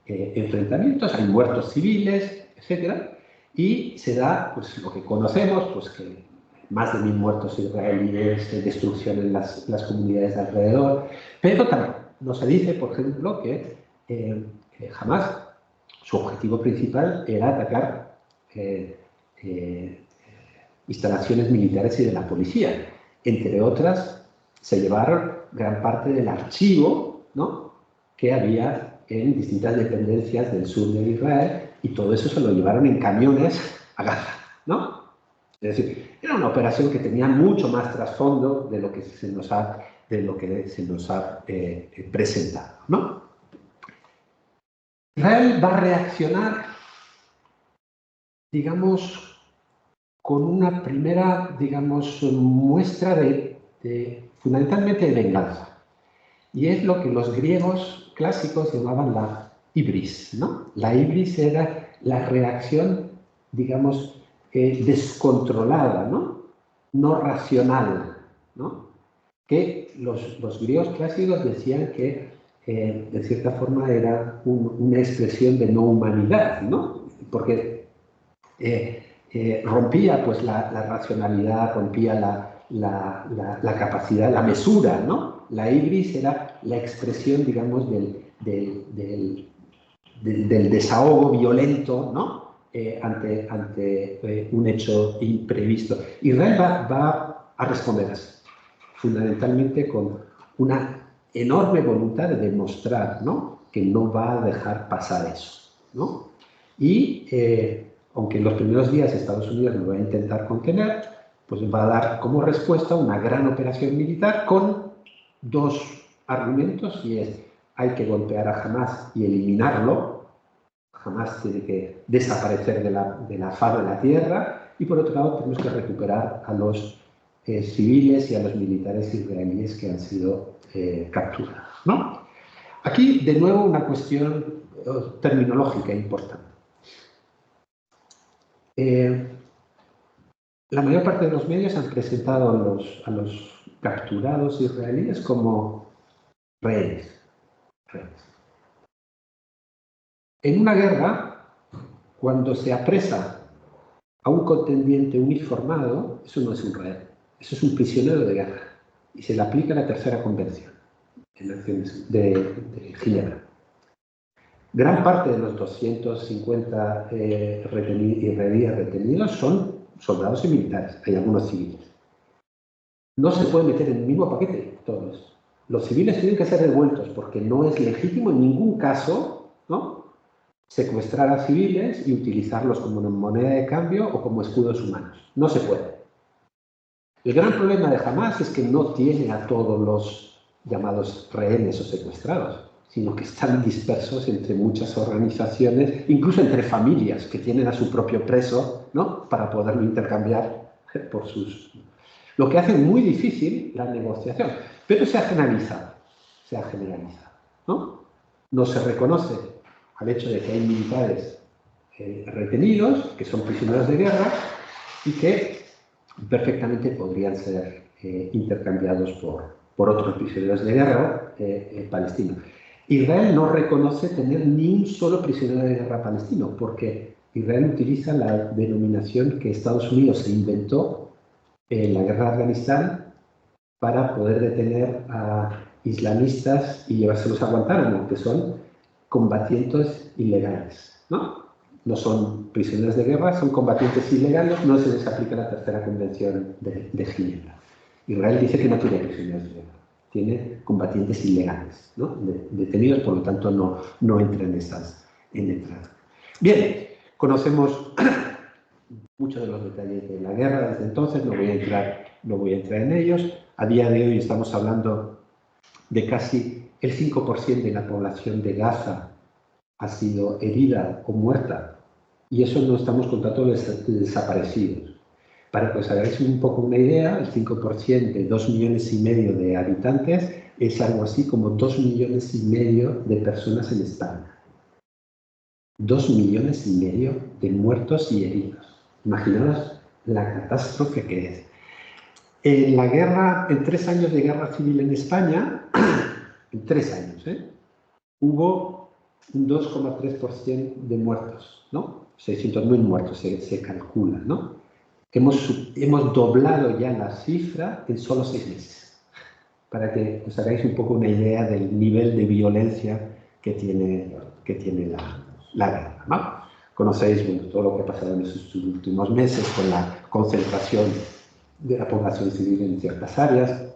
enfrentamientos, hay muertos civiles, etc. Y se da pues, lo que conocemos, pues que más de 1000 muertos israelíes, destrucción en las comunidades de alrededor. Pero también no se dice, por ejemplo, que jamás su objetivo principal era atacar instalaciones militares y de la policía. Entre otras, se llevaron gran parte del archivo, ¿no?, que había en distintas dependencias del sur de Israel, y todo eso se lo llevaron en camiones a Gaza, ¿no? Es decir, era una operación que tenía mucho más trasfondo de lo que se nos ha, presentado, ¿no? Israel va a reaccionar, digamos, con una primera, digamos, muestra fundamentalmente de venganza. Y es lo que los griegos clásicos llamaban la ibris, ¿no? La ibris era la reacción, digamos, descontrolada, ¿no? No racional, ¿no? Que los griegos clásicos decían que, de cierta forma, era una expresión de no humanidad, ¿no? Porque rompía pues, la racionalidad, rompía la capacidad, la mesura, ¿no? La ibris era la expresión, digamos, del desahogo violento, ¿no? Ante un hecho imprevisto. Israel va a responder así, fundamentalmente con una enorme voluntad de demostrar, ¿no?, que no va a dejar pasar eso, ¿no? Y aunque en los primeros días Estados Unidos lo va a intentar contener, pues va a dar como respuesta una gran operación militar con dos argumentos, y es: hay que golpear a Hamás y eliminarlo. Hamás tiene que desaparecer de la faz de la tierra, y por otro lado tenemos que recuperar a los civiles y a los militares israelíes que han sido capturados, ¿no? Aquí, de nuevo, una cuestión terminológica importante. La mayor parte de los medios han presentado a los capturados israelíes como rehenes. En una guerra, cuando se apresa a un contendiente uniformado, eso no es un rehén, eso es un prisionero de guerra, y se le aplica la tercera convención en Naciones de Ginebra. Gran parte de los 250 israelíes retenidos son soldados y militares, hay algunos civiles. No se puede meter en el mismo paquete todos. Los civiles tienen que ser devueltos porque no es legítimo en ningún caso, ¿no?, secuestrar a civiles y utilizarlos como moneda de cambio o como escudos humanos. No se puede. El gran problema de Hamás es que no tiene a todos los llamados rehenes o secuestrados, sino que están dispersos entre muchas organizaciones, incluso entre familias que tienen a su propio preso, ¿no?, para poderlo intercambiar por sus... Lo que hace muy difícil la negociación, pero se ha generalizado, ¿no? No se reconoce al hecho de que hay militares retenidos, que son prisioneros de guerra, y que perfectamente podrían ser intercambiados por otros prisioneros de guerra palestinos. Israel no reconoce tener ni un solo prisionero de guerra palestino, porque Israel utiliza la denominación que Estados Unidos se inventó en la guerra de Afganistán para poder detener a islamistas y llevárselos a Guantánamo, que son combatientes ilegales, ¿no? No son prisioneros de guerra, son combatientes ilegales, no se les aplica la tercera convención de Ginebra. Israel dice que no tiene prisioneros de guerra, tiene combatientes ilegales, ¿no?, detenidos, por lo tanto no entra en esas. Bien, conocemos muchos de los detalles de la guerra desde entonces, no voy a entrar en ellos. A día de hoy estamos hablando de casi el 5% de la población de Gaza ha sido herida o muerta, y eso no estamos contando los desaparecidos. Para que os hagáis un poco una idea, el 5% de 2,5 millones de habitantes es algo así como 2,5 millones de personas en España. 2,5 millones de muertos y heridos. Imaginaos la catástrofe que es. En la guerra, en 3 años de guerra civil en España, en 3 años, hubo un 2,3% de muertos, ¿no? 600.000 muertos se calcula, ¿no? Hemos doblado ya la cifra en solo 6 meses, para que os hagáis un poco una idea del nivel de violencia que tiene la guerra, ¿no? Conocéis, bueno, todo lo que ha pasado en estos últimos meses con la concentración de la población civil en ciertas áreas,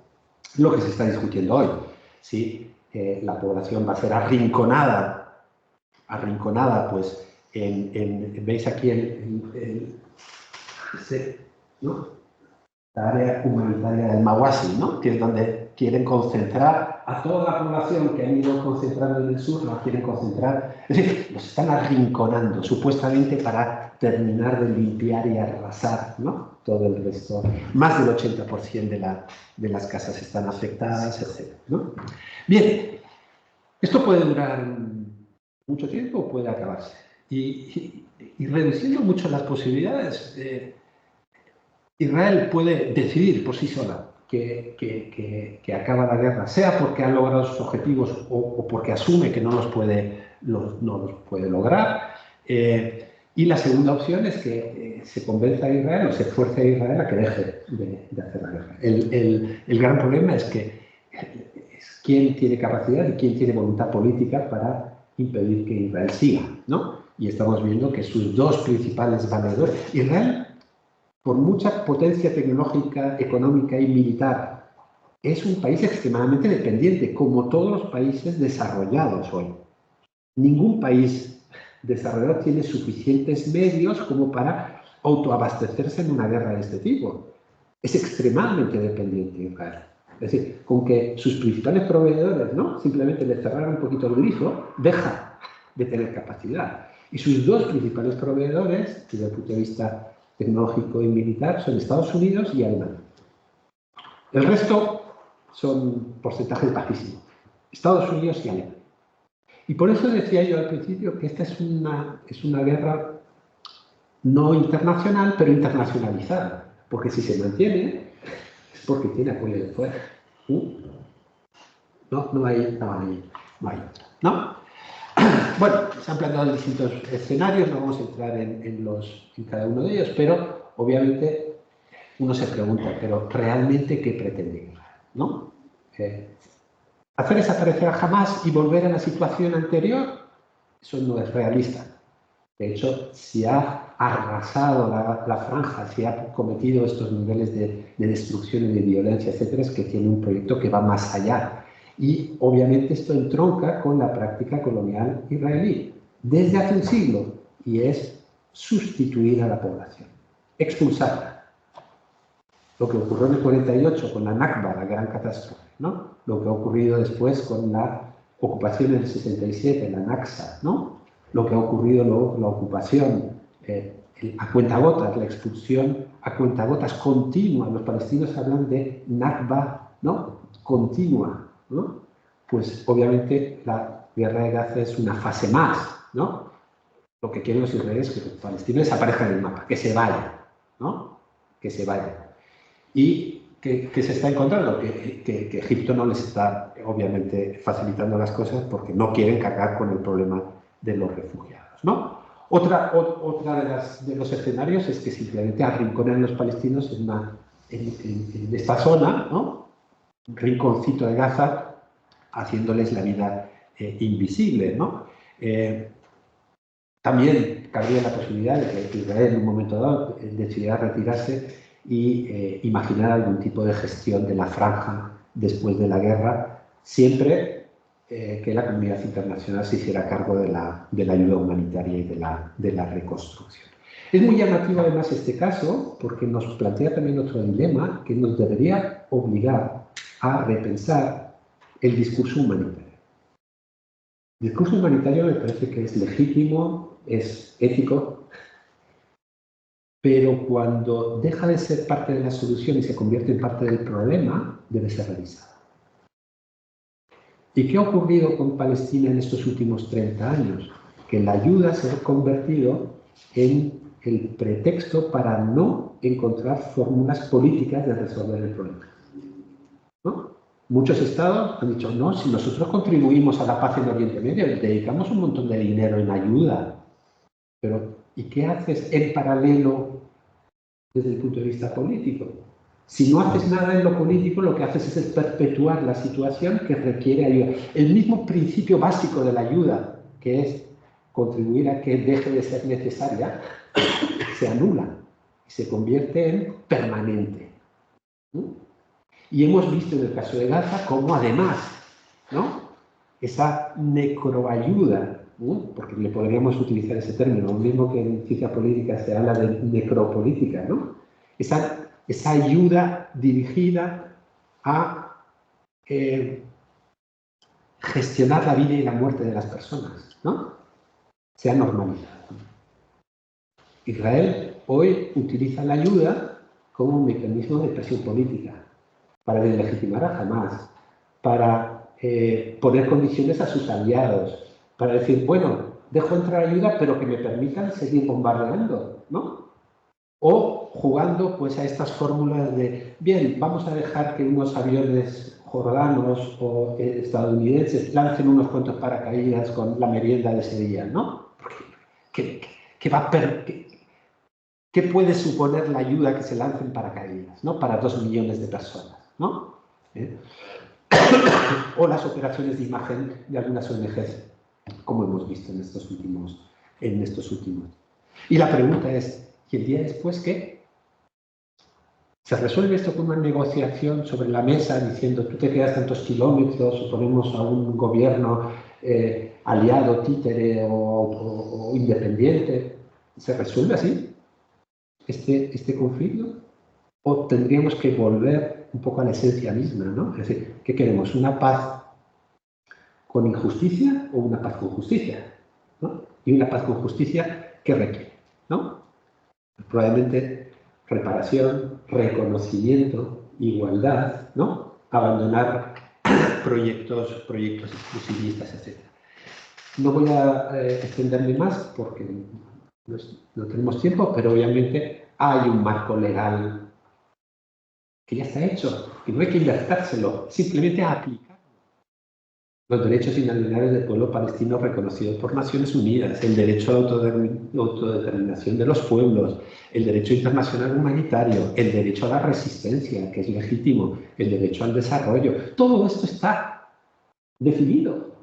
lo que se está discutiendo hoy, si la población va a ser arrinconada, pues, veis aquí ¿no?, la área humanitaria del Mawasi, ¿no?, que es donde quieren concentrar a toda la población que han ido concentrando en el sur, la quieren concentrar, es decir, los están arrinconando, supuestamente para terminar de limpiar y arrasar, ¿no?, todo el resto. Más del 80% de las casas están afectadas, etc., ¿no? Bien, esto puede durar mucho tiempo o puede acabarse. Y reduciendo mucho las posibilidades, Israel puede decidir por sí sola que acaba la guerra, sea porque ha logrado sus objetivos o porque asume que no los puede lograr. Y la segunda opción es que se convenza a Israel o se fuerce a Israel a que deje de hacer la guerra. El gran problema es quién tiene capacidad y quién tiene voluntad política para impedir que Israel siga, ¿no? Y estamos viendo que sus dos principales valedores... Israel, por mucha potencia tecnológica, económica y militar, es un país extremadamente dependiente, como todos los países desarrollados hoy. Ningún país desarrollado tiene suficientes medios como para autoabastecerse en una guerra de este tipo. Es extremadamente dependiente Israel. Es decir, con que sus principales proveedores, ¿no?, simplemente le cerraran un poquito el grifo, deja de tener capacidad. Y sus dos principales proveedores, desde el punto de vista tecnológico y militar, son Estados Unidos y Alemania. El resto son porcentajes bajísimos. Estados Unidos y Alemania. Y por eso decía yo al principio que esta es una guerra no internacional, pero internacionalizada. Porque si se mantiene, es porque tiene apoyo de fuera. No hay otra, ¿no? Bueno, se han planteado distintos escenarios, no vamos a entrar en cada uno de ellos, pero obviamente uno se pregunta, pero ¿realmente qué pretende Israel? ¿No? Hacer desaparecer a Hamás y volver a la situación anterior, eso no es realista. De hecho, si ha arrasado la franja, si ha cometido estos niveles de destrucción y de violencia, etcétera, es que tiene un proyecto que va más allá. Y obviamente esto entronca con la práctica colonial israelí desde hace un siglo, y es sustituir a la población, expulsarla. Lo que ocurrió en el 48 con la Nakba, la gran catástrofe, ¿no? Lo que ha ocurrido después con la ocupación en el 67, la Naksa, ¿no? Lo que ha ocurrido luego con la ocupación a cuentagotas, la expulsión a cuentagotas continua. Los palestinos hablan de Nakba, ¿no?, continua, ¿no? Pues obviamente la guerra de Gaza es una fase más, ¿no? Lo que quieren los israelíes es que los palestinos desaparezcan del mapa, que se vayan, ¿no? Que se vayan. Y que se está encontrando que Egipto no les está, obviamente, facilitando las cosas porque no quieren cargar con el problema de los refugiados, ¿no? Otra de los escenarios es que simplemente arrinconen a los palestinos en esta zona, ¿no?, un rinconcito de Gaza, haciéndoles la vida invisible, ¿no? También cabría la posibilidad de que Israel en un momento dado decidiera retirarse y imaginar algún tipo de gestión de la franja después de la guerra, siempre que la comunidad internacional se hiciera cargo de la ayuda humanitaria y de la reconstrucción. Es muy llamativo además este caso porque nos plantea también otro dilema que nos debería obligar a repensar el discurso humanitario. El discurso humanitario me parece que es legítimo, es ético, pero cuando deja de ser parte de la solución y se convierte en parte del problema, debe ser revisado. ¿Y qué ha ocurrido con Palestina en estos últimos 30 años? Que la ayuda se ha convertido en el pretexto para no encontrar fórmulas políticas de resolver el problema, ¿no? Muchos estados han dicho, no, si nosotros contribuimos a la paz en Oriente Medio, dedicamos un montón de dinero en ayuda, pero ¿y qué haces en paralelo desde el punto de vista político? Si no haces nada en lo político, lo que haces es perpetuar la situación que requiere ayuda. El mismo principio básico de la ayuda, que es contribuir a que deje de ser necesaria, se anula y se convierte en permanente, ¿no? Y hemos visto en el caso de Gaza cómo además, ¿no?, esa necroayuda, ¿no?, porque le podríamos utilizar ese término, lo mismo que en ciencia política se habla de necropolítica, ¿no?, esa ayuda dirigida a gestionar la vida y la muerte de las personas, ¿no?, se ha normalizado. Israel hoy utiliza la ayuda como un mecanismo de presión política, para deslegitimar a Hamás, para poner condiciones a sus aliados, para decir, bueno, dejo entrar ayuda, pero que me permitan seguir bombardeando, ¿no? O jugando pues a estas fórmulas de, bien, vamos a dejar que unos aviones jordanos o estadounidenses lancen unos cuantos paracaídas con la merienda de ese día, ¿no? Porque ¿qué puede suponer la ayuda que se lance en paracaídas, ¿no? Para 2 millones de personas, ¿no? O las operaciones de imagen de algunas ONGs, como hemos visto en estos últimos. Y la pregunta es, ¿y el día después qué? ¿Se resuelve esto con una negociación sobre la mesa diciendo tú te quedas tantos kilómetros o ponemos a un gobierno aliado, títere o independiente? ¿Se resuelve así este conflicto? ¿O tendríamos que volver un poco a la esencia misma, ¿no? Es decir, ¿qué queremos? ¿Una paz con injusticia o una paz con justicia? ¿No? Y una paz con justicia, ¿qué requiere? ¿No? Probablemente reparación, reconocimiento, igualdad, ¿no? Abandonar proyectos exclusivistas, etc. No voy a extenderme más porque no tenemos tiempo, pero obviamente hay un marco legal que ya está hecho, que no hay que inventárselo, simplemente aplicar los derechos inalienables del pueblo palestino reconocidos por Naciones Unidas, el derecho a la autodeterminación de los pueblos, el derecho internacional humanitario, el derecho a la resistencia, que es legítimo, el derecho al desarrollo. Todo esto está definido.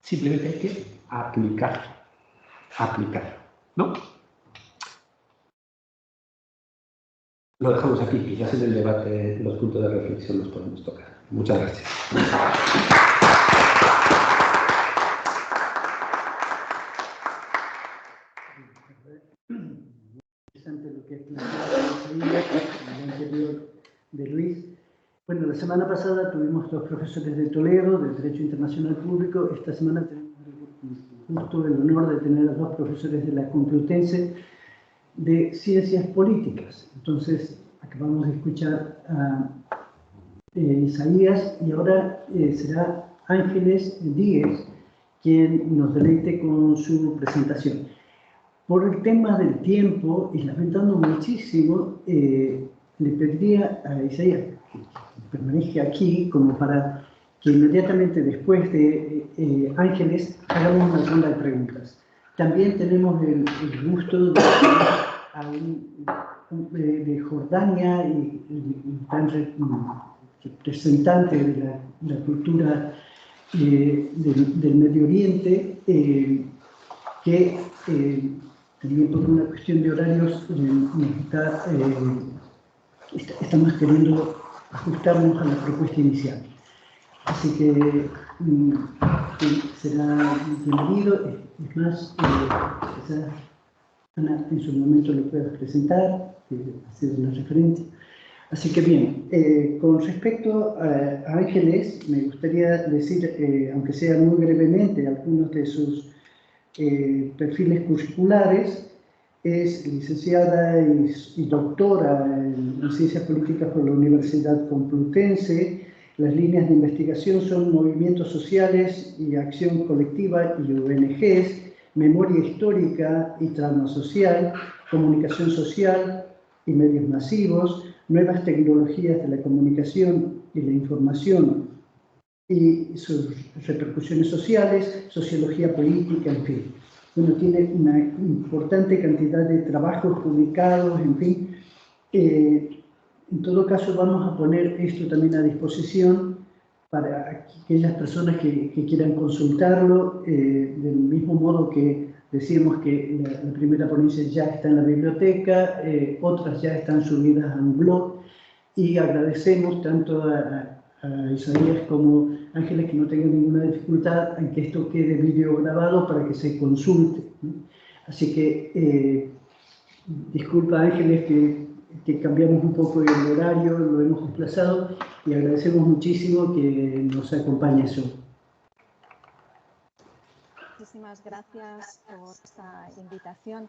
Simplemente hay que aplicar, ¿no? Lo dejamos aquí, quizás en el debate los puntos de reflexión los podemos tocar. Muchas gracias. Interesante lo que ha planteado el anterior de Luis. Bueno, la semana pasada tuvimos 2 profesores de Toledo, de Derecho Internacional Público. Esta semana tenemos justo el honor de tener a 2 profesores de la Complutense de Ciencias Políticas. Entonces, acabamos de escuchar a Isaías y ahora será Ángeles Díez quien nos deleite con su presentación. Por el tema del tiempo, y lamentando muchísimo, le pediría a Isaías que permanezca aquí como para que inmediatamente después de Ángeles hagamos una ronda de preguntas. También tenemos el gusto de de Jordania y tan representante de la cultura del Medio Oriente, que también por una cuestión de horarios estamos queriendo ajustarnos a la propuesta inicial. Así que será bienvenido. Es más, quizás Ana en su momento lo pueda presentar, ha sido una referencia. Así que bien, con respecto a Ángeles, me gustaría decir, aunque sea muy brevemente, algunos de sus perfiles curriculares. Es licenciada y doctora en Ciencias Políticas por la Universidad Complutense. Las líneas de investigación son movimientos sociales y acción colectiva y ONGs, memoria histórica y trauma social, comunicación social y medios masivos, nuevas tecnologías de la comunicación y la información y sus repercusiones sociales, sociología política, en fin. Bueno, tiene una importante cantidad de trabajos publicados, en fin. En todo caso, vamos a poner esto también a disposición para aquellas personas que quieran consultarlo, del mismo modo que decíamos que la primera ponencia ya está en la biblioteca, otras ya están subidas a un blog, y agradecemos tanto a Isaías como Ángeles que no tengan ninguna dificultad en que esto quede video grabado para que se consulte. Así que disculpa Ángeles que cambiamos un poco el horario, lo hemos desplazado y agradecemos muchísimo que nos acompañes hoy. Muchísimas gracias por esta invitación.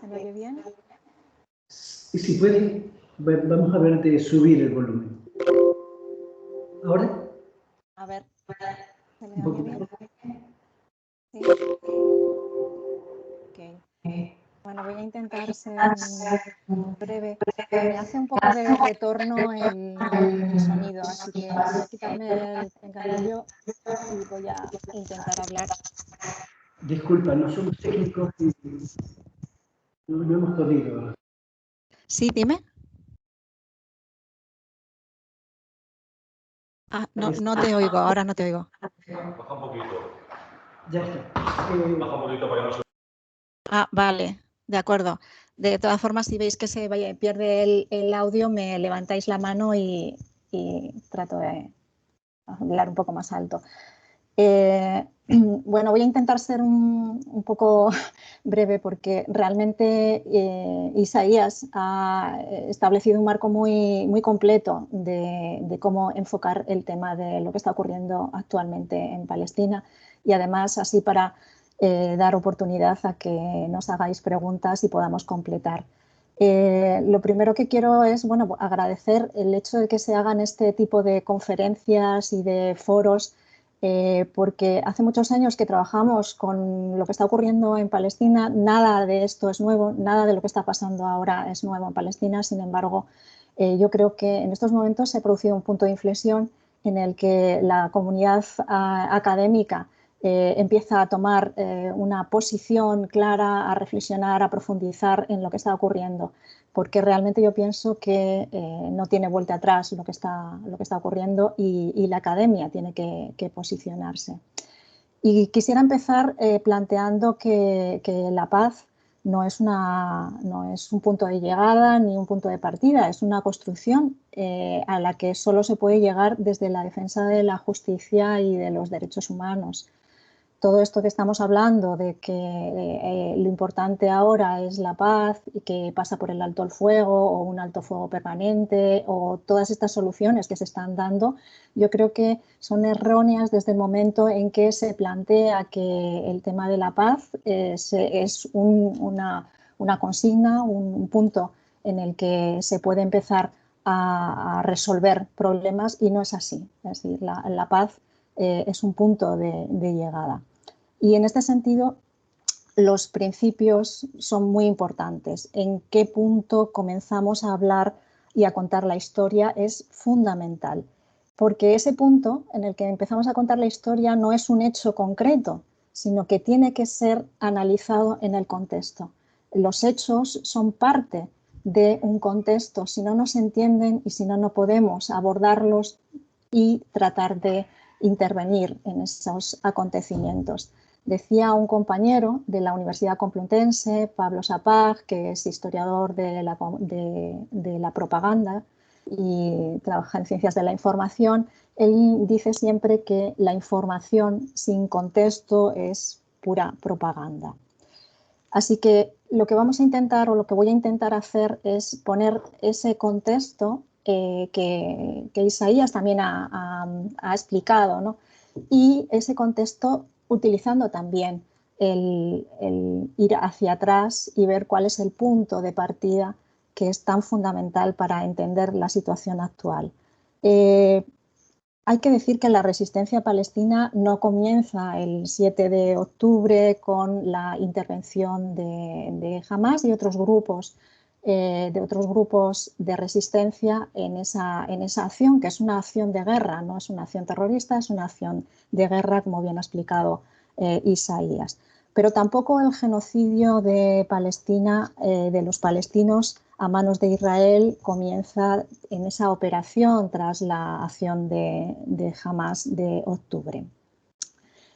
¿Se me oye bien? Si pueden, vamos a ver de subir el volumen. ¿Ahora? A ver, ¿se me oye bien? ¿Sí? Ok. Bueno, voy a intentar ser breve. Me hace un poco de retorno el sonido, así que voy a quitarme el pinganillo y voy a intentar hablar Disculpa, no somos técnicos y no hemos podido. Sí, dime. Ah, no te oigo, ahora no te oigo. Baja un poquito. Ya está. Baja un poquito para que no se... Ah, vale, de acuerdo. De todas formas, si veis que se pierde el audio, me levantáis la mano y trato de hablar un poco más alto. Bueno, voy a intentar ser un poco breve porque realmente Isaías ha establecido un marco muy completo de cómo enfocar el tema de lo que está ocurriendo actualmente en Palestina y además así para dar oportunidad a que nos hagáis preguntas y podamos completar. Lo primero que quiero es agradecer el hecho de que se hagan este tipo de conferencias y de foros porque hace muchos años que trabajamos con lo que está ocurriendo en Palestina, nada de esto es nuevo, nada de lo que está pasando ahora es nuevo en Palestina, sin embargo, yo creo que en estos momentos se ha producido un punto de inflexión en el que la comunidad académica empieza a tomar una posición clara, a reflexionar, a profundizar en lo que está ocurriendo, porque realmente yo pienso que no tiene vuelta atrás lo que está ocurriendo y la academia tiene que posicionarse. Y quisiera empezar planteando que la paz no es un punto de llegada ni un punto de partida, es una construcción a la que solo se puede llegar desde la defensa de la justicia y de los derechos humanos. Todo esto que estamos hablando de que lo importante ahora es la paz y que pasa por el alto el fuego o un alto fuego permanente o todas estas soluciones que se están dando, yo creo que son erróneas desde el momento en que se plantea que el tema de la paz es una consigna, un punto en el que se puede empezar a resolver problemas y no es así. Es decir, la paz es un punto de llegada. Y en este sentido, los principios son muy importantes. En qué punto comenzamos a hablar y a contar la historia es fundamental, porque ese punto en el que empezamos a contar la historia no es un hecho concreto, sino que tiene que ser analizado en el contexto. Los hechos son parte de un contexto, si no nos entienden y si no, no podemos abordarlos y tratar de intervenir en esos acontecimientos. Decía un compañero de la Universidad Complutense, Pablo Sapag, que es historiador de la propaganda y trabaja en ciencias de la información, él dice siempre que la información sin contexto es pura propaganda. Así que lo que vamos a intentar o lo que voy a intentar hacer es poner ese contexto que Isaías también ha explicado, ¿no? Y ese contexto utilizando también el ir hacia atrás y ver cuál es el punto de partida que es tan fundamental para entender la situación actual. Hay que decir que la resistencia palestina no comienza el 7 de octubre con la intervención de Hamás y otros grupos de resistencia en esa acción, que es una acción de guerra, no es una acción terrorista, es una acción de guerra, como bien ha explicado Isaías. Pero tampoco el genocidio de Palestina, de los palestinos a manos de Israel, comienza en esa operación tras la acción de Hamás de octubre.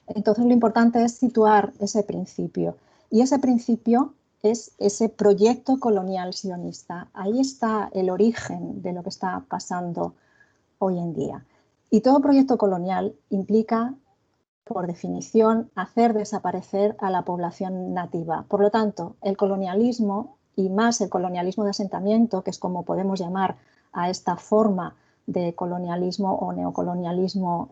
Entonces lo importante es situar ese principio, y ese principio es ese proyecto colonial sionista. Ahí está el origen de lo que está pasando hoy en día. Y todo proyecto colonial implica, por definición, hacer desaparecer a la población nativa. Por lo tanto, el colonialismo, y más el colonialismo de asentamiento, que es como podemos llamar a esta forma de colonialismo o neocolonialismo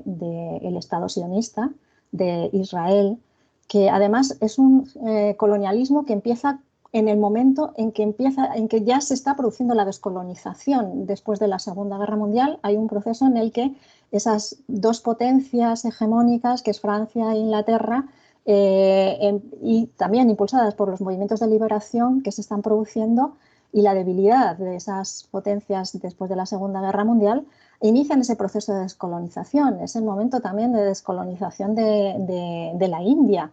del Estado sionista, de Israel, que además es un colonialismo que empieza en el momento en que ya se está produciendo la descolonización. Después de la Segunda Guerra Mundial hay un proceso en el que esas dos potencias hegemónicas, que es Francia e Inglaterra, y también impulsadas por los movimientos de liberación que se están produciendo y la debilidad de esas potencias después de la Segunda Guerra Mundial, inician ese proceso de descolonización. Es el momento también de descolonización de la India.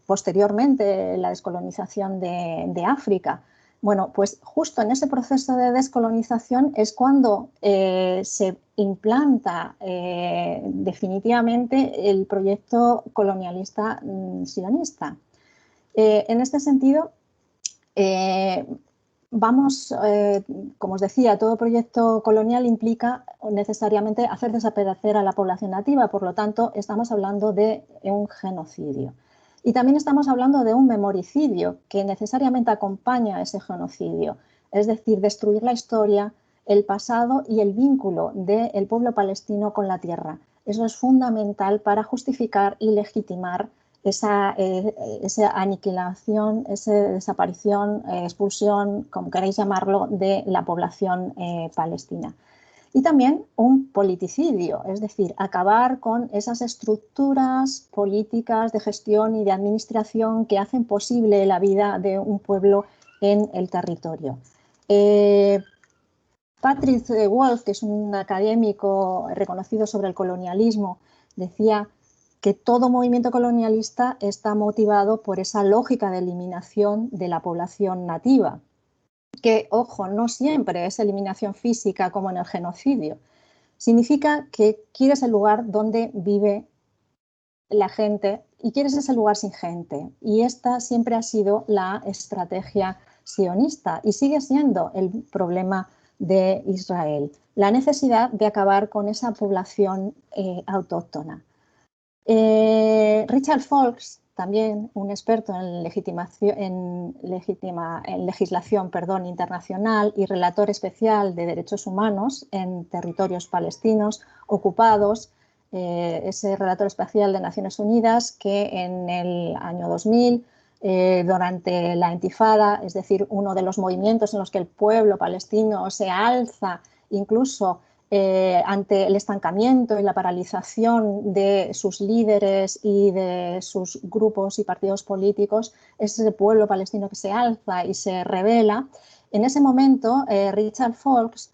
posteriormente la descolonización de África. Bueno, pues justo en ese proceso de descolonización es cuando se implanta definitivamente el proyecto colonialista sionista. En este sentido, como os decía, todo proyecto colonial implica necesariamente hacer desaparecer a la población nativa, por lo tanto, estamos hablando de un genocidio. Y también estamos hablando de un memoricidio que necesariamente acompaña a ese genocidio, es decir, destruir la historia, el pasado y el vínculo del pueblo palestino con la tierra. Eso es fundamental para justificar y legitimar esa aniquilación, esa desaparición, expulsión, como queráis llamarlo, de la población palestina. Y también un politicidio, es decir, acabar con esas estructuras políticas de gestión y de administración que hacen posible la vida de un pueblo en el territorio. Patrick Wolf, que es un académico reconocido sobre el colonialismo, decía que todo movimiento colonialista está motivado por esa lógica de eliminación de la población nativa, que, ojo, no siempre es eliminación física como en el genocidio. Significa que quieres el lugar donde vive la gente y quieres ese lugar sin gente. Y esta siempre ha sido la estrategia sionista y sigue siendo el problema de Israel, la necesidad de acabar con esa población autóctona. Richard Foulkes, también un experto en legislación internacional y relator especial de derechos humanos en territorios palestinos ocupados, ese relator especial de Naciones Unidas que en el año 2000, durante la Intifada, es decir, uno de los movimientos en los que el pueblo palestino se alza incluso ante el estancamiento y la paralización de sus líderes y de sus grupos y partidos políticos, es el pueblo palestino que se alza y se rebela. En ese momento, Richard Foulkes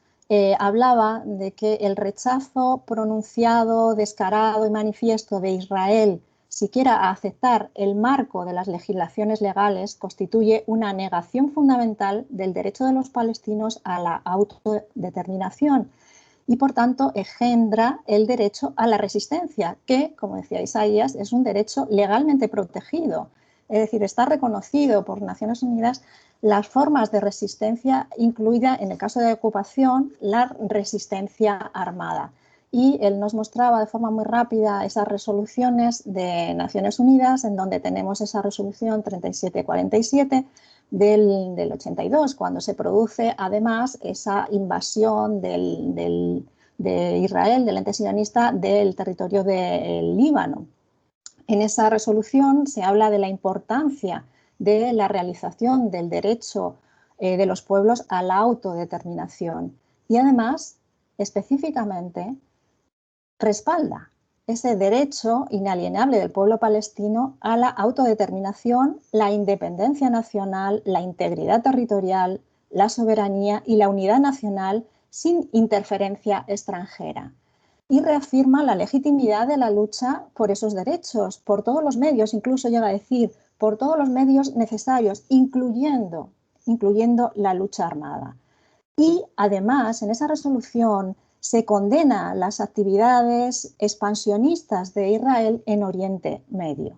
hablaba de que el rechazo pronunciado, descarado y manifiesto de Israel siquiera a aceptar el marco de las legislaciones legales constituye una negación fundamental del derecho de los palestinos a la autodeterminación y, por tanto, engendra el derecho a la resistencia, que, como decía Isaías, es un derecho legalmente protegido. Es decir, está reconocido por Naciones Unidas las formas de resistencia, incluida, en el caso de ocupación, la resistencia armada. Y él nos mostraba de forma muy rápida esas resoluciones de Naciones Unidas, en donde tenemos esa resolución 3747, del 82, cuando se produce además esa invasión de Israel, del ente sionista, del territorio del Líbano. En esa resolución se habla de la importancia de la realización del derecho de los pueblos a la autodeterminación y además, específicamente, respalda ese derecho inalienable del pueblo palestino a la autodeterminación, la independencia nacional, la integridad territorial, la soberanía y la unidad nacional sin interferencia extranjera. Y reafirma la legitimidad de la lucha por esos derechos, por todos los medios, incluso llega a decir, por todos los medios necesarios, incluyendo la lucha armada. Y además, en esa resolución se condena las actividades expansionistas de Israel en Oriente Medio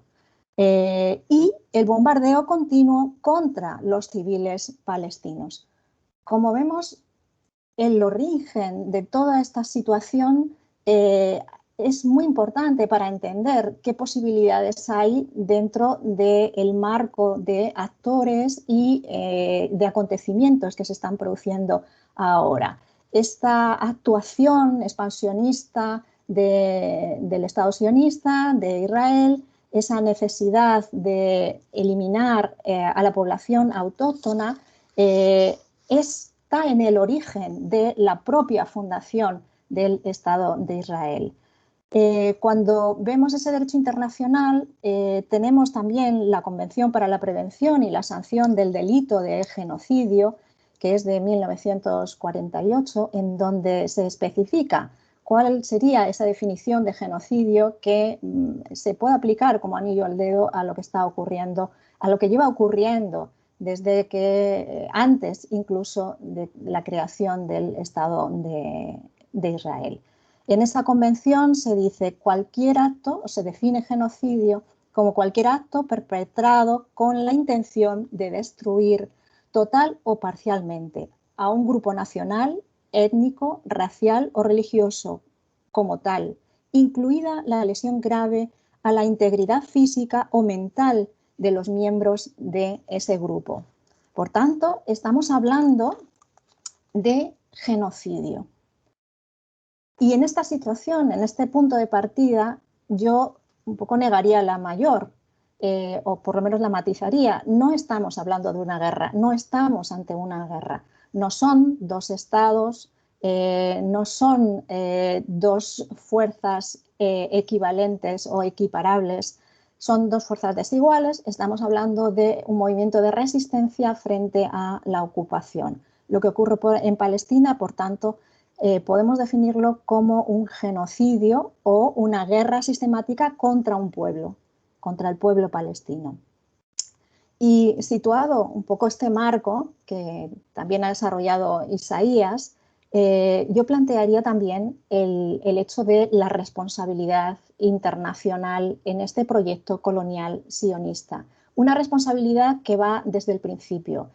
y el bombardeo continuo contra los civiles palestinos. Como vemos, el origen de toda esta situación es muy importante para entender qué posibilidades hay dentro del marco de actores y de acontecimientos que se están produciendo ahora. Esta actuación expansionista del Estado sionista, de Israel, esa necesidad de eliminar a la población autóctona, está en el origen de la propia fundación del Estado de Israel. Cuando vemos ese derecho internacional, tenemos también la Convención para la Prevención y la Sanción del Delito de Genocidio, que es de 1948, en donde se especifica cuál sería esa definición de genocidio que se puede aplicar como anillo al dedo a lo que está ocurriendo, a lo que lleva ocurriendo desde que antes incluso de la creación del Estado de Israel. En esa convención se dice cualquier acto, o se define genocidio como cualquier acto perpetrado con la intención de destruir total o parcialmente a un grupo nacional, étnico, racial o religioso como tal, incluida la lesión grave a la integridad física o mental de los miembros de ese grupo. Por tanto, estamos hablando de genocidio. Y en esta situación, en este punto de partida, yo un poco negaría la mayor, o por lo menos la matizaría. No estamos hablando de una guerra, no estamos ante una guerra. No son dos estados, no son dos fuerzas equivalentes o equiparables, son dos fuerzas desiguales. Estamos hablando de un movimiento de resistencia frente a la ocupación. Lo que ocurre en Palestina, por tanto, podemos definirlo como un genocidio o una guerra sistemática contra un pueblo, contra el pueblo palestino. Y situado un poco este marco, que también ha desarrollado Isaías, yo plantearía también el hecho de la responsabilidad internacional en este proyecto colonial sionista. Una responsabilidad que va desde el principio.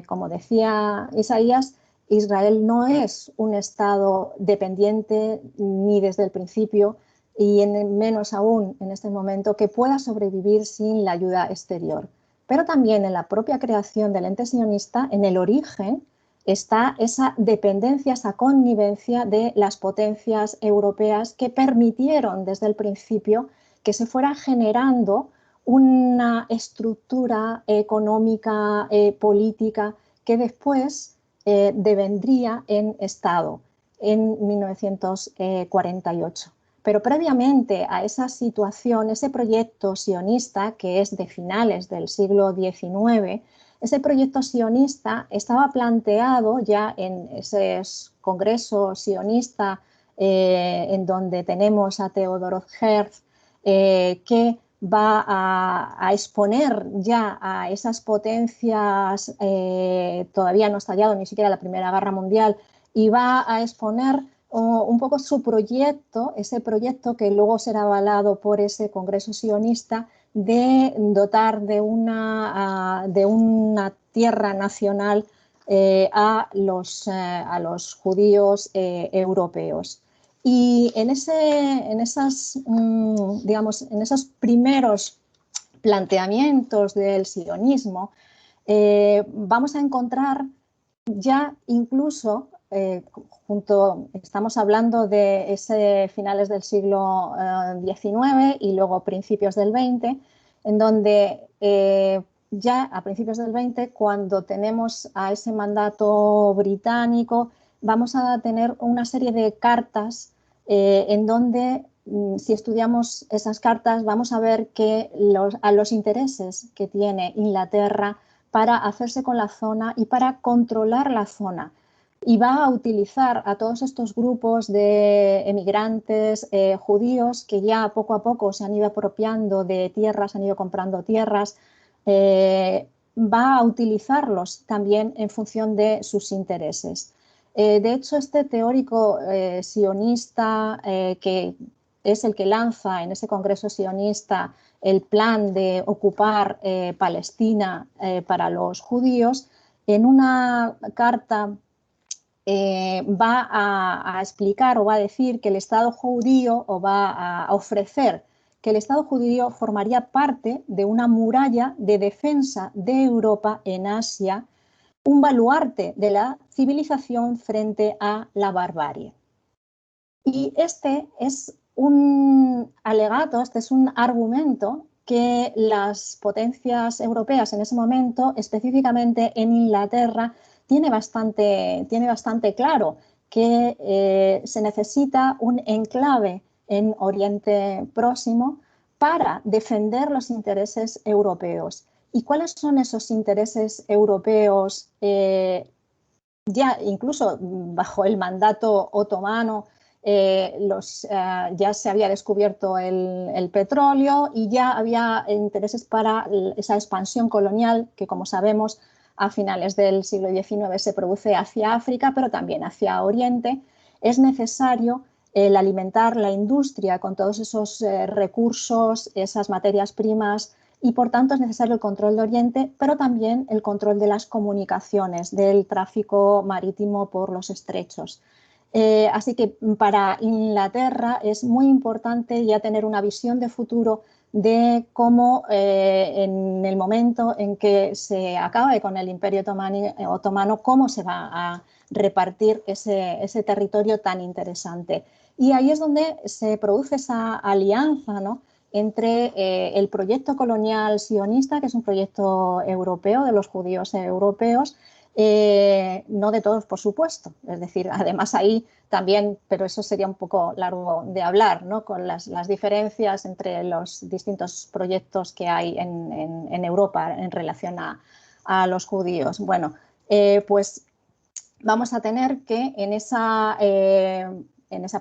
Como decía Isaías, Israel no es un Estado dependiente ni desde el principio, y menos aún en este momento que pueda sobrevivir sin la ayuda exterior. Pero también en la propia creación del ente sionista, en el origen, está esa dependencia, esa connivencia de las potencias europeas que permitieron desde el principio que se fuera generando una estructura económica, política, que después devendría en Estado en 1948. Pero previamente a esa situación, ese proyecto sionista, que es de finales del siglo XIX, ese proyecto sionista estaba planteado ya en ese congreso sionista en donde tenemos a Theodor Herzl, que va a exponer ya a esas potencias, todavía no ha estallado ni siquiera la Primera Guerra Mundial, y va a exponer un poco su proyecto, ese proyecto que luego será avalado por ese Congreso sionista, de dotar de una tierra nacional a los judíos europeos. Y en esos primeros planteamientos del sionismo vamos a encontrar ya incluso estamos hablando de ese finales del siglo XIX y luego principios del XX, en donde ya a principios del XX, cuando tenemos a ese mandato británico, vamos a tener una serie de cartas en donde, si estudiamos esas cartas, vamos a ver que a los intereses que tiene Inglaterra para hacerse con la zona y para controlar la zona. Y va a utilizar a todos estos grupos de emigrantes judíos que ya poco a poco se han ido apropiando de tierras, han ido comprando tierras, va a utilizarlos también en función de sus intereses. De hecho, este teórico sionista que es el que lanza en ese congreso sionista el plan de ocupar Palestina para los judíos, en una carta va a explicar o va a decir que el Estado judío, o va a ofrecer que el Estado judío formaría parte de una muralla de defensa de Europa en Asia, un baluarte de la civilización frente a la barbarie. Y este es un alegato, este es un argumento que las potencias europeas en ese momento, específicamente en Inglaterra, tiene bastante claro, que se necesita un enclave en Oriente Próximo para defender los intereses europeos. ¿Y cuáles son esos intereses europeos ya incluso bajo el mandato otomano ya se había descubierto el petróleo y ya había intereses para esa expansión colonial que, como sabemos, a finales del siglo XIX se produce hacia África, pero también hacia Oriente. Es necesario el alimentar la industria con todos esos recursos, esas materias primas, y por tanto es necesario el control de Oriente, pero también el control de las comunicaciones, del tráfico marítimo por los estrechos. Así que para Inglaterra es muy importante ya tener una visión de futuro de cómo en el momento en que se acabe con el Imperio Otomano, cómo se va a repartir ese territorio tan interesante. Y ahí es donde se produce esa alianza, ¿no?, entre el proyecto colonial sionista, que es un proyecto europeo, de los judíos europeos, no de todos, por supuesto. Es decir, además ahí también, pero eso sería un poco largo de hablar, ¿no?, con las diferencias entre los distintos proyectos que hay en Europa en relación a los judíos. Bueno, pues vamos a tener que en esa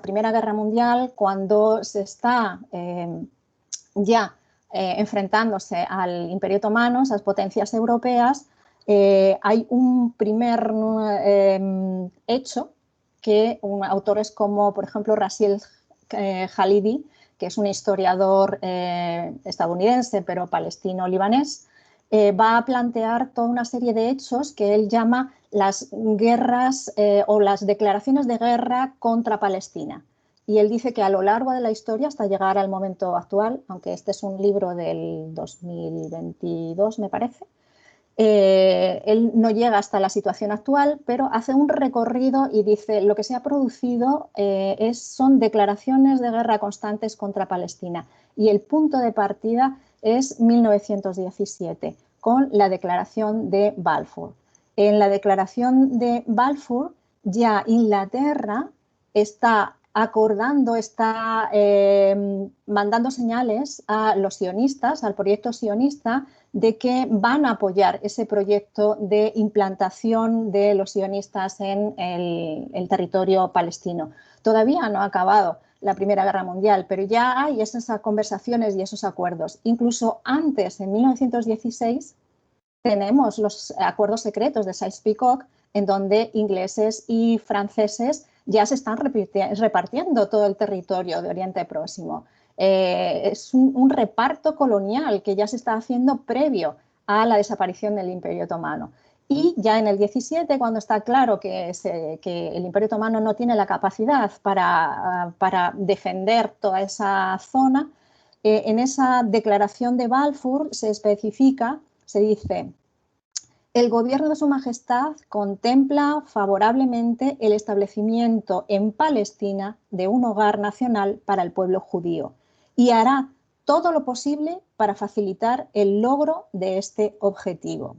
Primera Guerra Mundial, cuando se está enfrentándose al Imperio Otomano, esas potencias europeas, hay un primer hecho que autores como, por ejemplo, Rashid Khalidi, que es un historiador estadounidense, pero palestino-libanés, va a plantear toda una serie de hechos que él llama las guerras o las declaraciones de guerra contra Palestina. Y él dice que a lo largo de la historia, hasta llegar al momento actual, aunque este es un libro del 2022, me parece, él no llega hasta la situación actual, pero hace un recorrido y dice lo que se ha producido son declaraciones de guerra constantes contra Palestina. Y el punto de partida es 1917, con la declaración de Balfour. En la declaración de Balfour ya Inglaterra está acordando, está mandando señales a los sionistas, al proyecto sionista, de que van a apoyar ese proyecto de implantación de los sionistas en el territorio palestino. Todavía no ha acabado la Primera Guerra Mundial, pero ya hay esas conversaciones y esos acuerdos. Incluso antes, en 1916, tenemos los acuerdos secretos de Sykes-Picot, en donde ingleses y franceses ya se están repartiendo todo el territorio de Oriente Próximo. Es un reparto colonial que ya se está haciendo previo a la desaparición del Imperio Otomano. Y ya en el 17, cuando está claro que el Imperio Otomano no tiene la capacidad para defender toda esa zona, en esa declaración de Balfour se especifica, se dice: el gobierno de su majestad contempla favorablemente el establecimiento en Palestina de un hogar nacional para el pueblo judío y hará todo lo posible para facilitar el logro de este objetivo.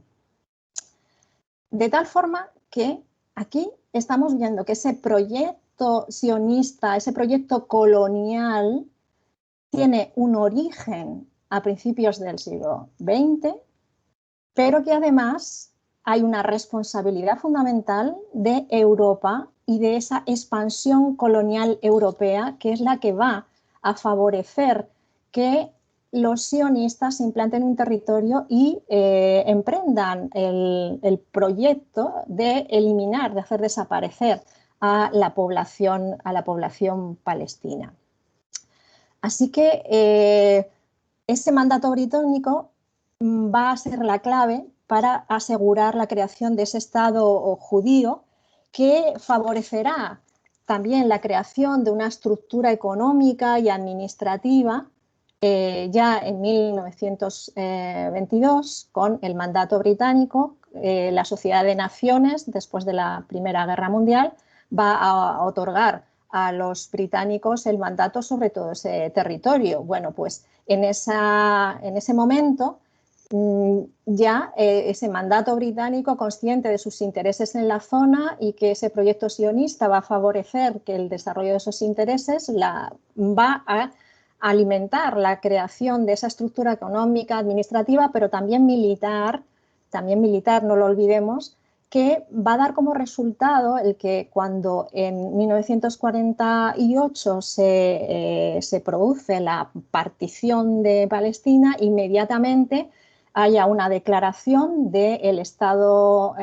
De tal forma que aquí estamos viendo que ese proyecto sionista, ese proyecto colonial, tiene un origen a principios del siglo XX, pero que además hay una responsabilidad fundamental de Europa y de esa expansión colonial europea, que es la que va a favorecer que los sionistas se implanten en un territorio y emprendan el proyecto de eliminar, de hacer desaparecer a la población palestina. Así que ese mandato británico va a ser la clave para asegurar la creación de ese Estado judío, que favorecerá también la creación de una estructura económica y administrativa ya en 1922, con el mandato británico. La Sociedad de Naciones, después de la Primera Guerra Mundial, va a otorgar a los británicos el mandato sobre todo ese territorio. Bueno, pues en ese momento ya ese mandato británico, consciente de sus intereses en la zona y que ese proyecto sionista va a favorecer que el desarrollo de esos intereses, va a alimentar la creación de esa estructura económica, administrativa, pero también militar, no lo olvidemos, que va a dar como resultado el que cuando en 1948 se produce la partición de Palestina, inmediatamente haya una declaración del Estado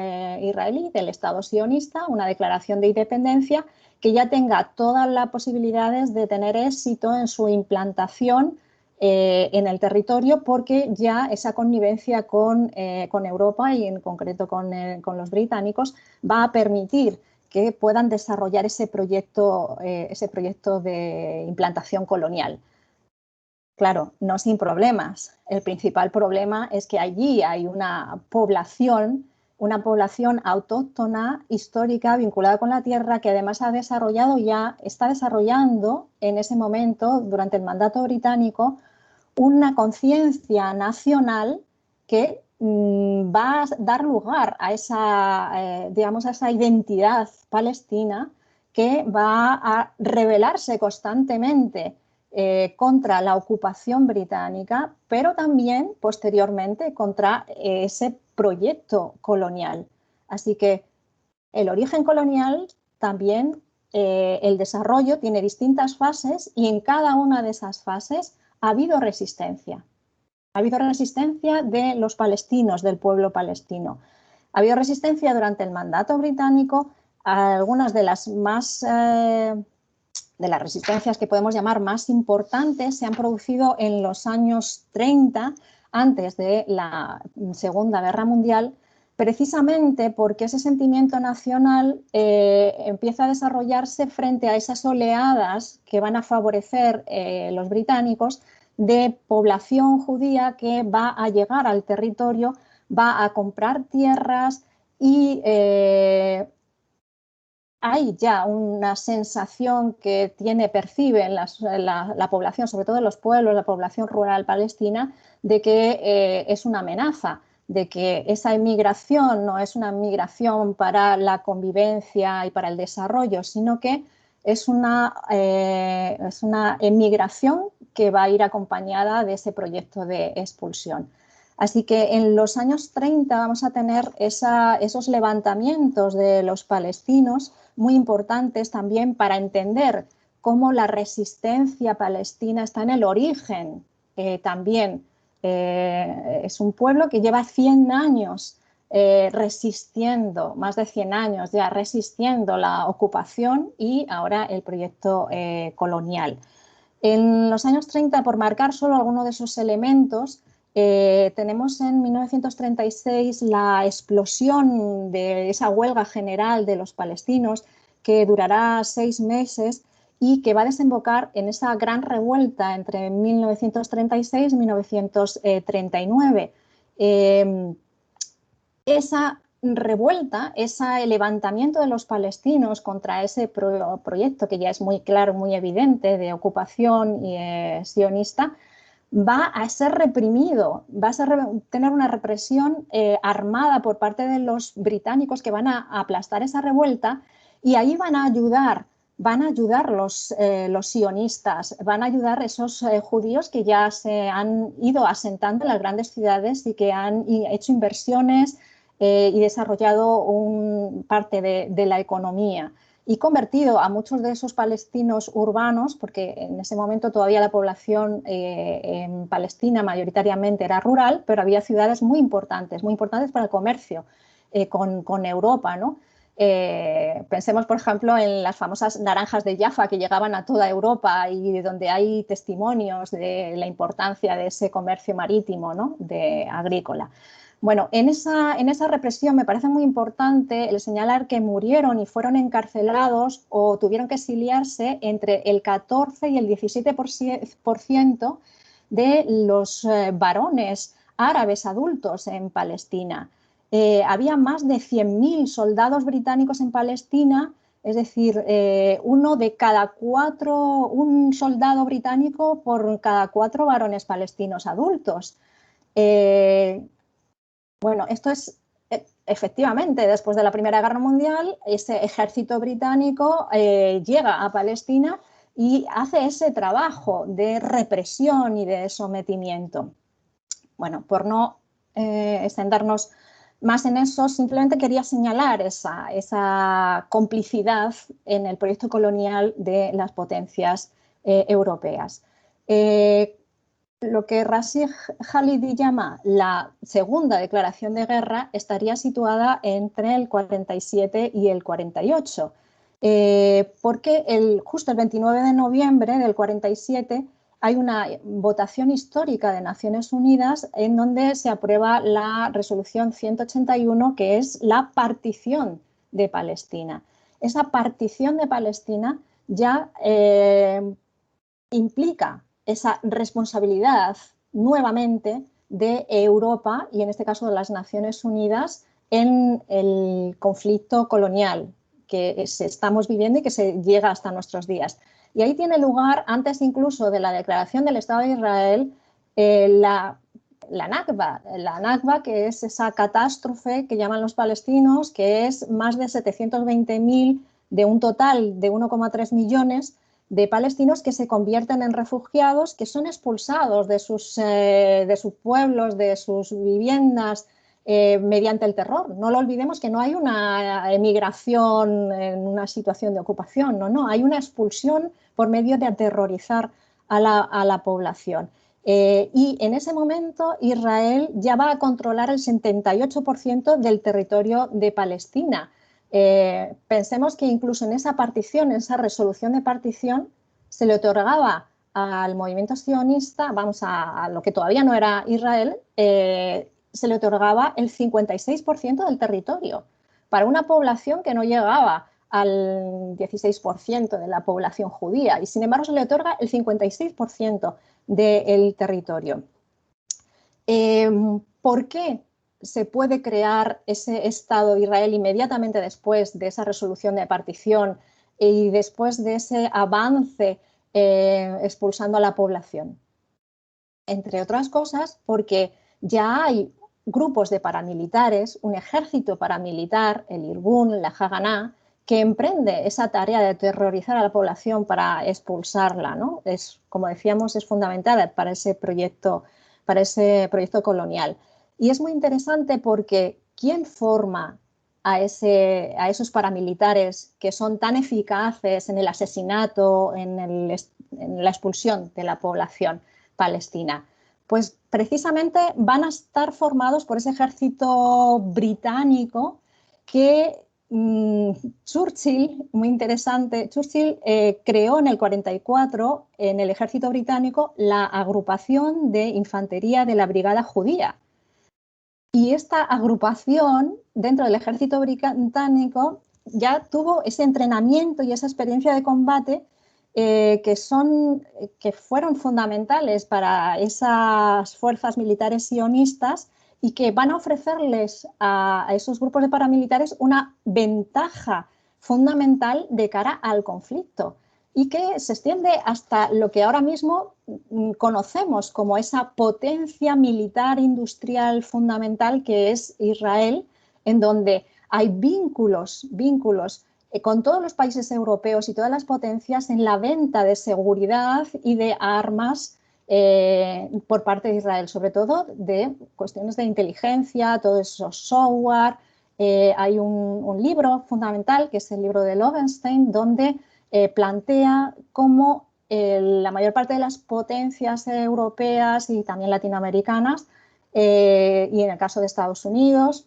israelí, del Estado sionista, una declaración de independencia que ya tenga todas las posibilidades de tener éxito en su implantación en el territorio, porque ya esa connivencia con Europa y en concreto con los británicos va a permitir que puedan desarrollar ese proyecto de implantación colonial. Claro, no sin problemas. El principal problema es que allí hay una población autóctona, histórica, vinculada con la tierra, que además está desarrollando en ese momento, durante el mandato británico, una conciencia nacional que va a dar lugar a esa identidad palestina, que va a rebelarse constantemente contra la ocupación británica, pero también posteriormente contra ese proyecto colonial. Así que el origen colonial también, el desarrollo tiene distintas fases, y en cada una de esas fases ha habido resistencia. Ha habido resistencia de los palestinos, del pueblo palestino. Ha habido resistencia durante el mandato británico. Algunas de las resistencias que podemos llamar más importantes se han producido en los años 30, antes de la Segunda Guerra Mundial, precisamente porque ese sentimiento nacional empieza a desarrollarse frente a esas oleadas que van a favorecer los británicos, de población judía que va a llegar al territorio, va a comprar tierras, y hay ya una sensación que percibe la población, sobre todo en los pueblos, la población rural palestina, de que es una amenaza, de que esa inmigración no es una migración para la convivencia y para el desarrollo, sino que es una emigración que va a ir acompañada de ese proyecto de expulsión. Así que en los años 30 vamos a tener esos levantamientos de los palestinos, muy importantes también para entender cómo la resistencia palestina está en el origen. También es un pueblo que lleva 100 años resistiendo, más de 100 años ya resistiendo la ocupación y ahora el proyecto colonial. En los años 30, por marcar solo alguno de esos elementos, tenemos en 1936 la explosión de esa huelga general de los palestinos, que durará 6 meses y que va a desembocar en esa gran revuelta entre 1936 y 1939. Esa revuelta, ese levantamiento de los palestinos contra ese proyecto, que ya es muy claro, muy evidente, de ocupación sionista, va a ser reprimido, va a tener una represión armada por parte de los británicos, que van a aplastar esa revuelta, y ahí van a ayudar los sionistas, van a ayudar esos judíos que ya se han ido asentando en las grandes ciudades y que han hecho inversiones y desarrollado parte de la economía, y convertido a muchos de esos palestinos urbanos, porque en ese momento todavía la población en Palestina mayoritariamente era rural, pero había ciudades muy importantes para el comercio con Europa, ¿no? Pensemos, por ejemplo, en las famosas naranjas de Jaffa, que llegaban a toda Europa y donde hay testimonios de la importancia de ese comercio marítimo, ¿no? Agrícola. Bueno, en esa represión me parece muy importante el señalar que murieron y fueron encarcelados o tuvieron que exiliarse entre el 14 y el 17% de los varones árabes adultos en Palestina. Había más de 100.000 soldados británicos en Palestina, es decir, un soldado británico por cada 4 varones palestinos adultos. Bueno, esto es efectivamente, después de la Primera Guerra Mundial, ese ejército británico llega a Palestina y hace ese trabajo de represión y de sometimiento. Bueno, por no extendernos más en eso, simplemente quería señalar esa complicidad en el proyecto colonial de las potencias europeas. Lo que Rashid Khalidi llama la segunda declaración de guerra estaría situada entre el 47 y el 48, porque justo el 29 de noviembre del 47 hay una votación histórica de Naciones Unidas en donde se aprueba la resolución 181, que es la partición de Palestina. Esa partición de Palestina ya implica esa responsabilidad nuevamente de Europa y en este caso de las Naciones Unidas en el conflicto colonial que estamos viviendo y que se llega hasta nuestros días. Y ahí tiene lugar, antes incluso de la declaración del Estado de Israel, la Nakba, que es esa catástrofe que llaman los palestinos, que es más de 720.000 de un total de 1,3 millones de palestinos que se convierten en refugiados, que son expulsados de sus pueblos, de sus viviendas, mediante el terror. No lo olvidemos que no hay una emigración en una situación de ocupación, no, hay una expulsión por medio de aterrorizar a la población. Y en ese momento Israel ya va a controlar el 78% del territorio de Palestina. Pensemos que incluso en esa partición, en esa resolución de partición, se le otorgaba al movimiento sionista, vamos a lo que todavía no era Israel, se le otorgaba el 56% del territorio para una población que no llegaba al 16% de la población judía y sin embargo se le otorga el 56% del territorio. ¿Por qué se puede crear ese Estado de Israel inmediatamente después de esa resolución de partición y después de ese avance expulsando a la población? Entre otras cosas, porque ya hay grupos de paramilitares, un ejército paramilitar, el Irgun, la Haganah, que emprende esa tarea de aterrorizar a la población para expulsarla, ¿no? Como decíamos, es fundamental para ese proyecto colonial. Y es muy interesante porque ¿quién forma a esos paramilitares que son tan eficaces en el asesinato, en la expulsión de la población palestina? Pues precisamente van a estar formados por ese ejército británico que Churchill, muy interesante, Churchill creó en el 44 en el ejército británico la agrupación de infantería de la brigada judía. Y esta agrupación dentro del ejército británico ya tuvo ese entrenamiento y esa experiencia de combate que fueron fundamentales para esas fuerzas militares sionistas y que van a ofrecerles a esos grupos de paramilitares una ventaja fundamental de cara al conflicto y que se extiende hasta lo que ahora mismo conocemos como esa potencia militar industrial fundamental que es Israel, en donde hay vínculos con todos los países europeos y todas las potencias en la venta de seguridad y de armas por parte de Israel, sobre todo de cuestiones de inteligencia, todo eso software. Hay un libro fundamental, que es el libro de Lovenstein, donde plantea cómo la mayor parte de las potencias europeas y también latinoamericanas, y en el caso de Estados Unidos,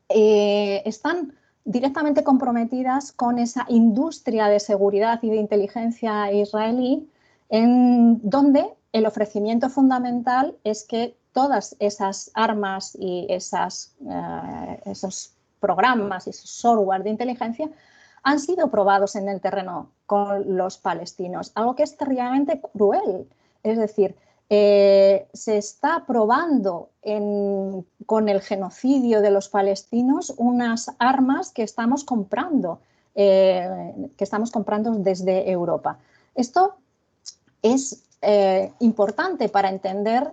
están directamente comprometidas con esa industria de seguridad y de inteligencia israelí, en donde el ofrecimiento fundamental es que todas esas armas y esos programas y esos software de inteligencia han sido probados en el terreno con los palestinos, algo que es terriblemente cruel. Es decir, se está probando con el genocidio de los palestinos unas armas que estamos comprando desde Europa. Esto es importante para entender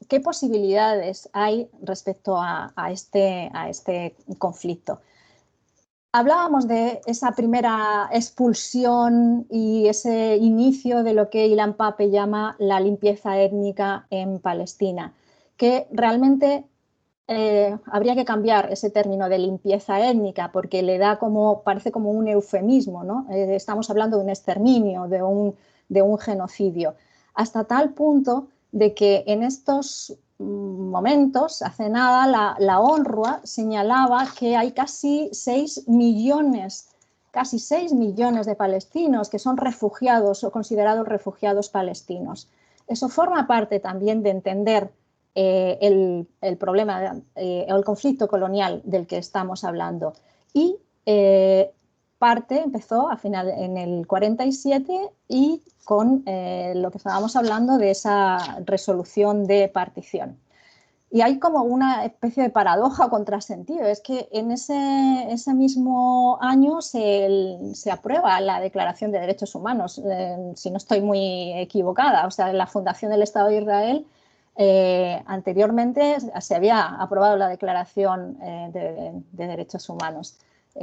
qué posibilidades hay respecto a este conflicto. Hablábamos de esa primera expulsión y ese inicio de lo que Ilan Pappé llama la limpieza étnica en Palestina, que realmente habría que cambiar ese término de limpieza étnica porque le da parece como un eufemismo, ¿no? Estamos hablando de un exterminio, de un genocidio, hasta tal punto de que en estos momentos, hace nada, la ONRWA señalaba que hay casi 6 millones de palestinos que son refugiados o considerados refugiados palestinos. Eso forma parte también de entender el problema, el conflicto colonial del que estamos hablando. Y empezó en el 47 y con lo que estábamos hablando de esa resolución de partición. Y hay como una especie de paradoja o contrasentido, es que en ese mismo año se aprueba la Declaración de Derechos Humanos, si no estoy muy equivocada, o sea, la fundación del Estado de Israel. Anteriormente se había aprobado la Declaración de Derechos Humanos.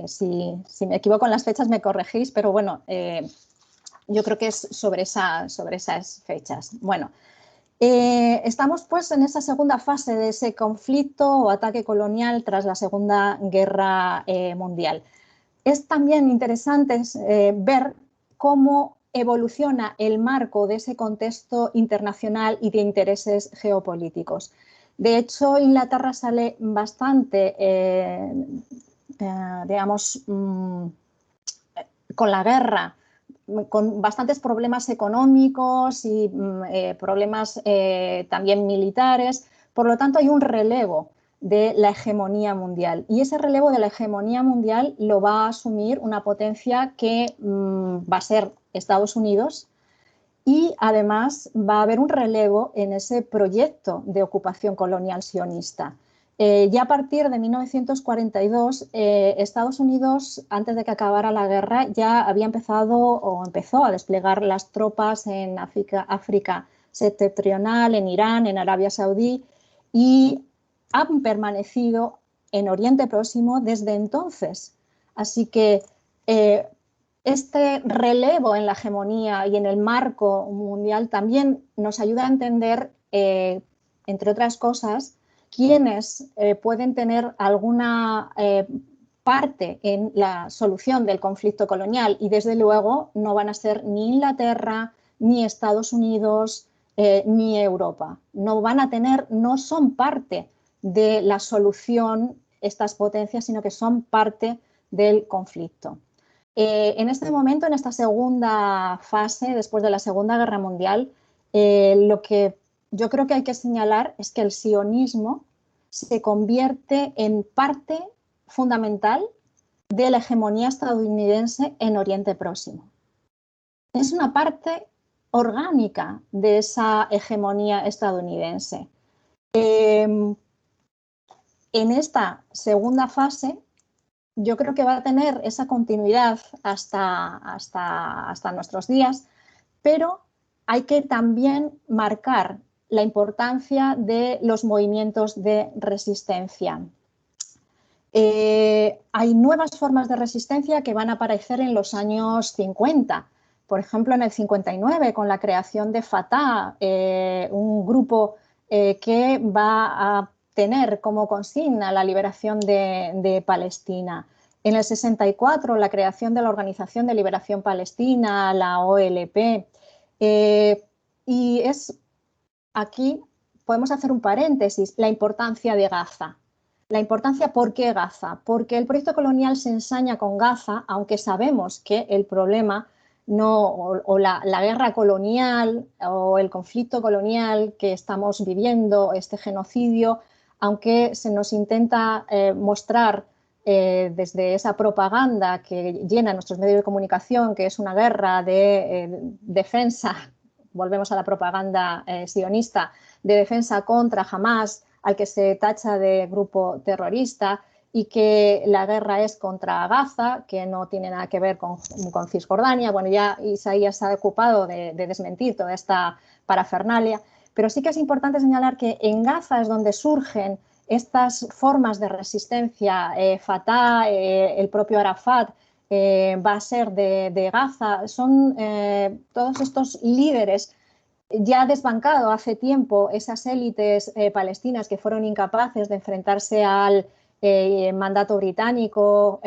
Si me equivoco en las fechas me corregís, pero bueno, yo creo que es sobre esas fechas. Bueno, estamos pues en esa segunda fase de ese conflicto o ataque colonial tras la Segunda Guerra Mundial. Es también interesante ver cómo evoluciona el marco de ese contexto internacional y de intereses geopolíticos. De hecho, Inglaterra sale bastante, digamos, con la guerra, con bastantes problemas económicos y problemas también militares. Por lo tanto, hay un relevo de la hegemonía mundial. Y ese relevo de la hegemonía mundial lo va a asumir una potencia que va a ser Estados Unidos, y además va a haber un relevo en ese proyecto de ocupación colonial sionista. Ya a partir de 1942, Estados Unidos, antes de que acabara la guerra, ya había empezó a desplegar las tropas en África septentrional, en Irán, en Arabia Saudí, y han permanecido en Oriente Próximo desde entonces. Así que este relevo en la hegemonía y en el marco mundial también nos ayuda a entender, entre otras cosas, quiénes pueden tener alguna parte en la solución del conflicto colonial, y desde luego no van a ser ni Inglaterra, ni Estados Unidos, ni Europa. No son parte de la solución estas potencias, sino que son parte del conflicto. En este momento, en esta segunda fase, después de la Segunda Guerra Mundial, lo que yo creo que hay que señalar es que el sionismo se convierte en parte fundamental de la hegemonía estadounidense en Oriente Próximo. Es una parte orgánica de esa hegemonía estadounidense. En esta segunda fase, yo creo que va a tener esa continuidad hasta nuestros días, pero hay que también marcar la importancia de los movimientos de resistencia. Hay nuevas formas de resistencia que van a aparecer en los años 50. Por ejemplo, en el 59, con la creación de Fatah, un grupo que va a tener como consigna la liberación de Palestina. En el 64, la creación de la Organización de Liberación Palestina, la OLP. Y aquí podemos hacer un paréntesis, la importancia de Gaza. La importancia, ¿por qué Gaza? Porque el proyecto colonial se ensaña con Gaza, aunque sabemos que el problema la guerra colonial o el conflicto colonial que estamos viviendo, este genocidio, aunque se nos intenta mostrar desde esa propaganda que llena nuestros medios de comunicación, que es una guerra de defensa, volvemos a la propaganda sionista, de defensa contra Hamás, al que se tacha de grupo terrorista, y que la guerra es contra Gaza, que no tiene nada que ver con Cisjordania. Bueno, ya Isaías se ha ocupado de desmentir toda esta parafernalia, pero sí que es importante señalar que en Gaza es donde surgen estas formas de resistencia. Fatah, el propio Arafat va a ser de Gaza. Son todos estos líderes ya desbancado hace tiempo esas élites palestinas que fueron incapaces de enfrentarse al mandato británico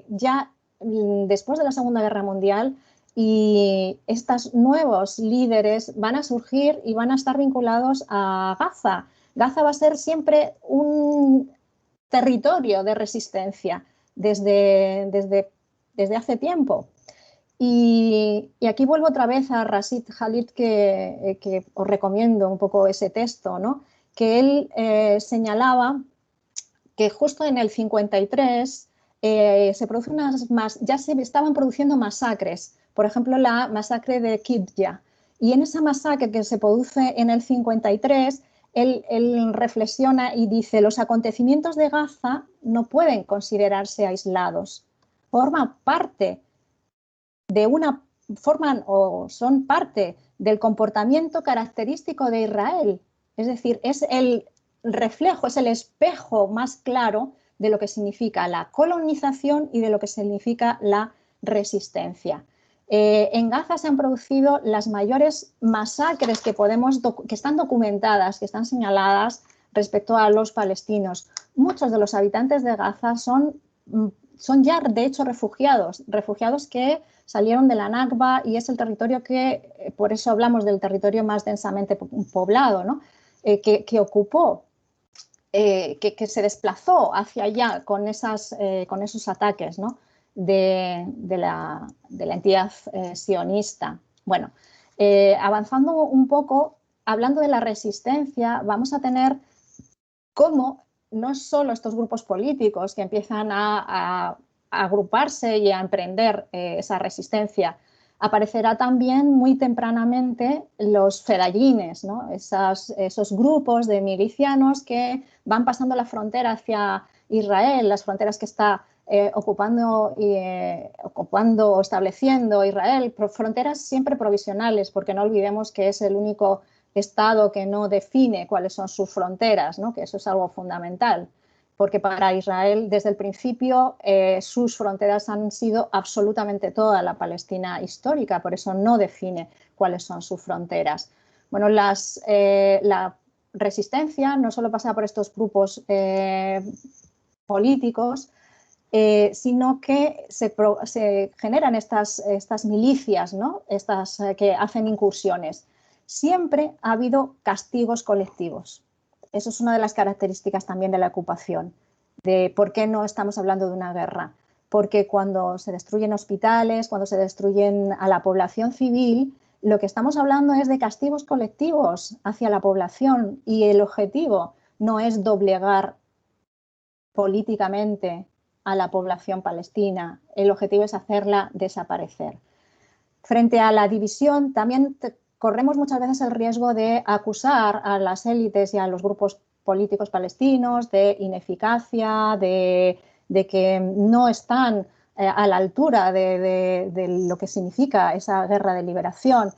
ya después de la Segunda Guerra Mundial, y estos nuevos líderes van a surgir y van a estar vinculados a Gaza. Gaza va a ser siempre un territorio de resistencia desde hace tiempo. Y aquí vuelvo otra vez a Rashid Khalid, que os recomiendo un poco ese texto, ¿no? Que él señalaba que justo en el 53 se produce ya se estaban produciendo masacres, por ejemplo la masacre de Qidja, y en esa masacre que se produce en el 53 él reflexiona y dice: los acontecimientos de Gaza no pueden considerarse aislados, forman parte son parte del comportamiento característico de Israel, es decir, es el reflejo, es el espejo más claro de lo que significa la colonización y de lo que significa la resistencia. En Gaza se han producido las mayores masacres que están documentadas, que están señaladas respecto a los palestinos. Muchos de los habitantes de Gaza son ya de hecho refugiados que salieron de la Nakba, y es el territorio que, por eso hablamos del territorio más densamente poblado, ¿no? Que ocupó, que se desplazó hacia allá con esos ataques, ¿no? de la entidad sionista. Bueno, avanzando un poco, hablando de la resistencia, vamos a tener cómo no solo estos grupos políticos que empiezan a agruparse y a emprender esa resistencia, aparecerá también muy tempranamente los fedayines, ¿no? Esos grupos de milicianos que van pasando la frontera hacia Israel, las fronteras que está ocupando o estableciendo Israel, fronteras siempre provisionales, porque no olvidemos que es el único Estado que no define cuáles son sus fronteras, ¿no? Que eso es algo fundamental, porque para Israel desde el principio sus fronteras han sido absolutamente toda la Palestina histórica, por eso no define cuáles son sus fronteras. Bueno, la resistencia no solo pasa por estos grupos políticos, sino que se generan estas milicias, ¿no? Que hacen incursiones. Siempre ha habido castigos colectivos. Eso es una de las características también de la ocupación, de por qué no estamos hablando de una guerra. Porque cuando se destruyen hospitales, cuando se destruyen a la población civil, lo que estamos hablando es de castigos colectivos hacia la población, y el objetivo no es doblegar políticamente a la población palestina, el objetivo es hacerla desaparecer. Frente a la división, también corremos muchas veces el riesgo de acusar a las élites y a los grupos políticos palestinos de ineficacia, de que no están a la altura de lo que significa esa guerra de liberación.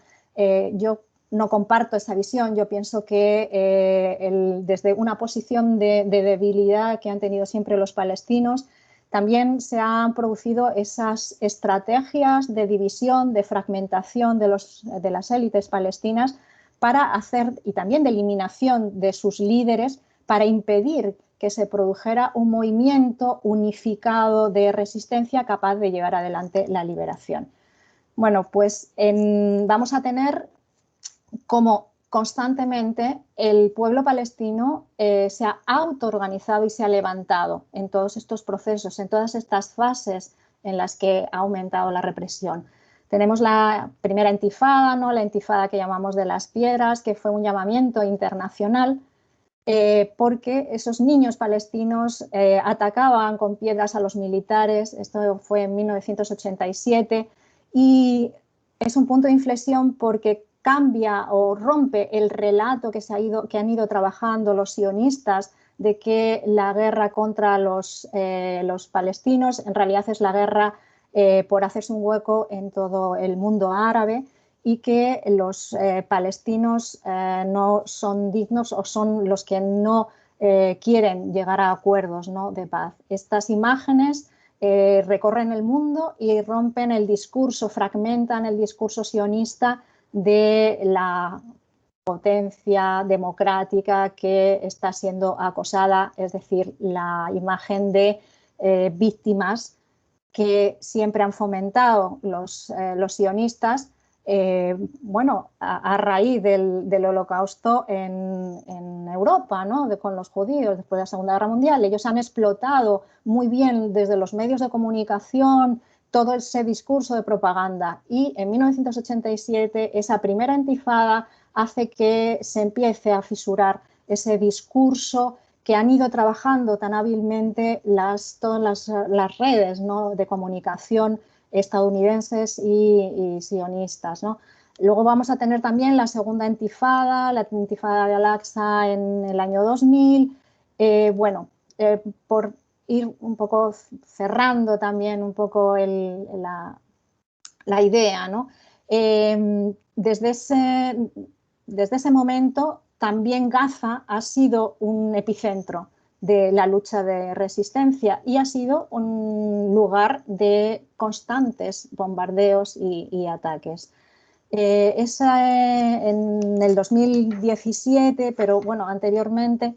Yo no comparto esa visión. Yo pienso que desde una posición de debilidad que han tenido siempre los palestinos, también se han producido esas estrategias de división, de fragmentación de las élites palestinas para hacer, y también de eliminación de sus líderes, para impedir que se produjera un movimiento unificado de resistencia capaz de llevar adelante la liberación. Bueno, pues vamos a tener como constantemente el pueblo palestino se ha autoorganizado y se ha levantado en todos estos procesos, en todas estas fases en las que ha aumentado la represión. Tenemos la primera intifada, ¿no? La intifada que llamamos de las piedras, que fue un llamamiento internacional porque esos niños palestinos atacaban con piedras a los militares. Esto fue en 1987 y es un punto de inflexión porque cambia o rompe el relato que han ido trabajando los sionistas de que la guerra contra los palestinos en realidad es la guerra por hacerse un hueco en todo el mundo árabe, y que los palestinos no son dignos o son los que no quieren llegar a acuerdos, ¿no?, de paz. Estas imágenes recorren el mundo y rompen el discurso, fragmentan el discurso sionista de la potencia democrática que está siendo acosada, es decir, la imagen de víctimas que siempre han fomentado los sionistas, bueno, a raíz del Holocausto en Europa, ¿no? Con los judíos después de la Segunda Guerra Mundial. Ellos han explotado muy bien desde los medios de comunicación todo ese discurso de propaganda, y en 1987 esa primera intifada hace que se empiece a fisurar ese discurso que han ido trabajando tan hábilmente todas las redes, ¿no?, de comunicación estadounidenses y sionistas, ¿no? Luego vamos a tener también la segunda intifada, la intifada de Al-Aqsa en el año 2000. Por ir un poco cerrando también un poco la idea, ¿no? Desde ese momento también Gaza ha sido un epicentro de la lucha de resistencia y ha sido un lugar de constantes bombardeos y ataques. En el 2017, pero bueno, anteriormente,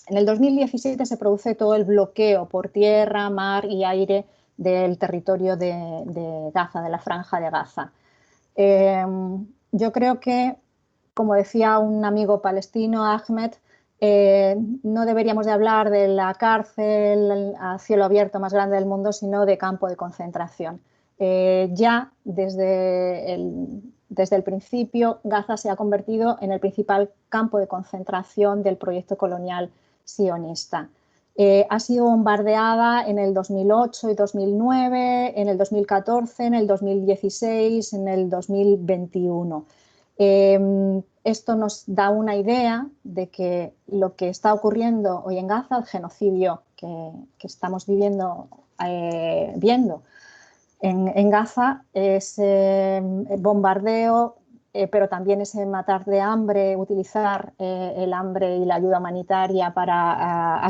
en el 2017 se produce todo el bloqueo por tierra, mar y aire del territorio de Gaza, de la Franja de Gaza. Yo creo que, como decía un amigo palestino, Ahmed, no deberíamos de hablar de la cárcel a cielo abierto más grande del mundo, sino de campo de concentración. Ya desde el principio, Gaza se ha convertido en el principal campo de concentración del proyecto colonial sionista. Ha sido bombardeada en el 2008 y 2009, en el 2014, en el 2016, en el 2021. Esto nos da una idea de que lo que está ocurriendo hoy en Gaza, el genocidio que estamos viendo en Gaza, es bombardeo, pero también ese matar de hambre, utilizar el hambre y la ayuda humanitaria para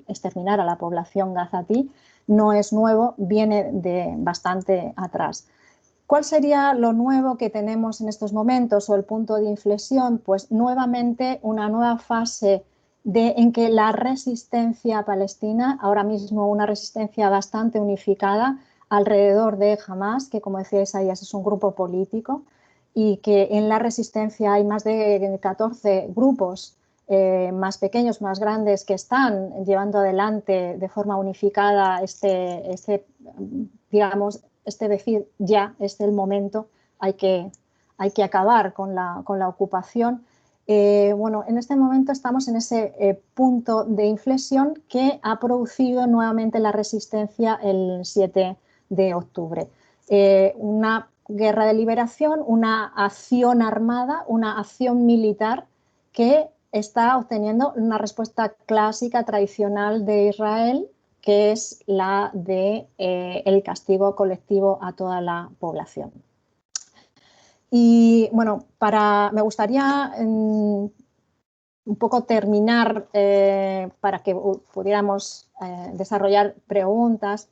exterminar a la población gazatí, no es nuevo, viene de bastante atrás. ¿Cuál sería lo nuevo que tenemos en estos momentos o el punto de inflexión? Pues nuevamente una nueva fase en que la resistencia palestina, ahora mismo una resistencia bastante unificada alrededor de Hamas, que como decía Isaías es un grupo político, y que en la resistencia hay más de 14 grupos más pequeños, más grandes, que están llevando adelante de forma unificada decir ya es el momento, hay que acabar con la ocupación. Bueno, en este momento estamos en ese punto de inflexión que ha producido nuevamente la resistencia el 7 de octubre. Una guerra de liberación, una acción armada, una acción militar que está obteniendo una respuesta clásica, tradicional de Israel, que es la de el castigo colectivo a toda la población. Y bueno, me gustaría un poco terminar para que pudiéramos desarrollar preguntas,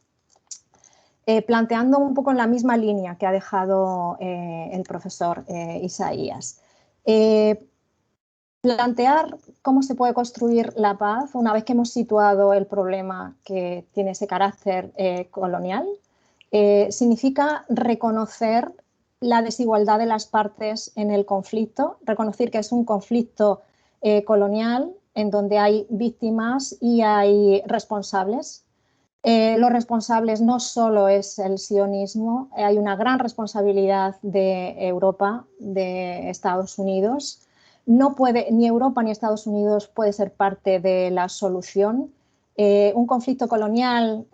planteando un poco en la misma línea que ha dejado el profesor Isaías. Plantear cómo se puede construir la paz una vez que hemos situado el problema que tiene ese carácter colonial, significa reconocer la desigualdad de las partes en el conflicto, reconocer que es un conflicto colonial en donde hay víctimas y hay responsables. Los responsables no solo es el sionismo, hay una gran responsabilidad de Europa, de Estados Unidos. No puede, ni Europa ni Estados Unidos puede ser parte de la solución. Un conflicto colonial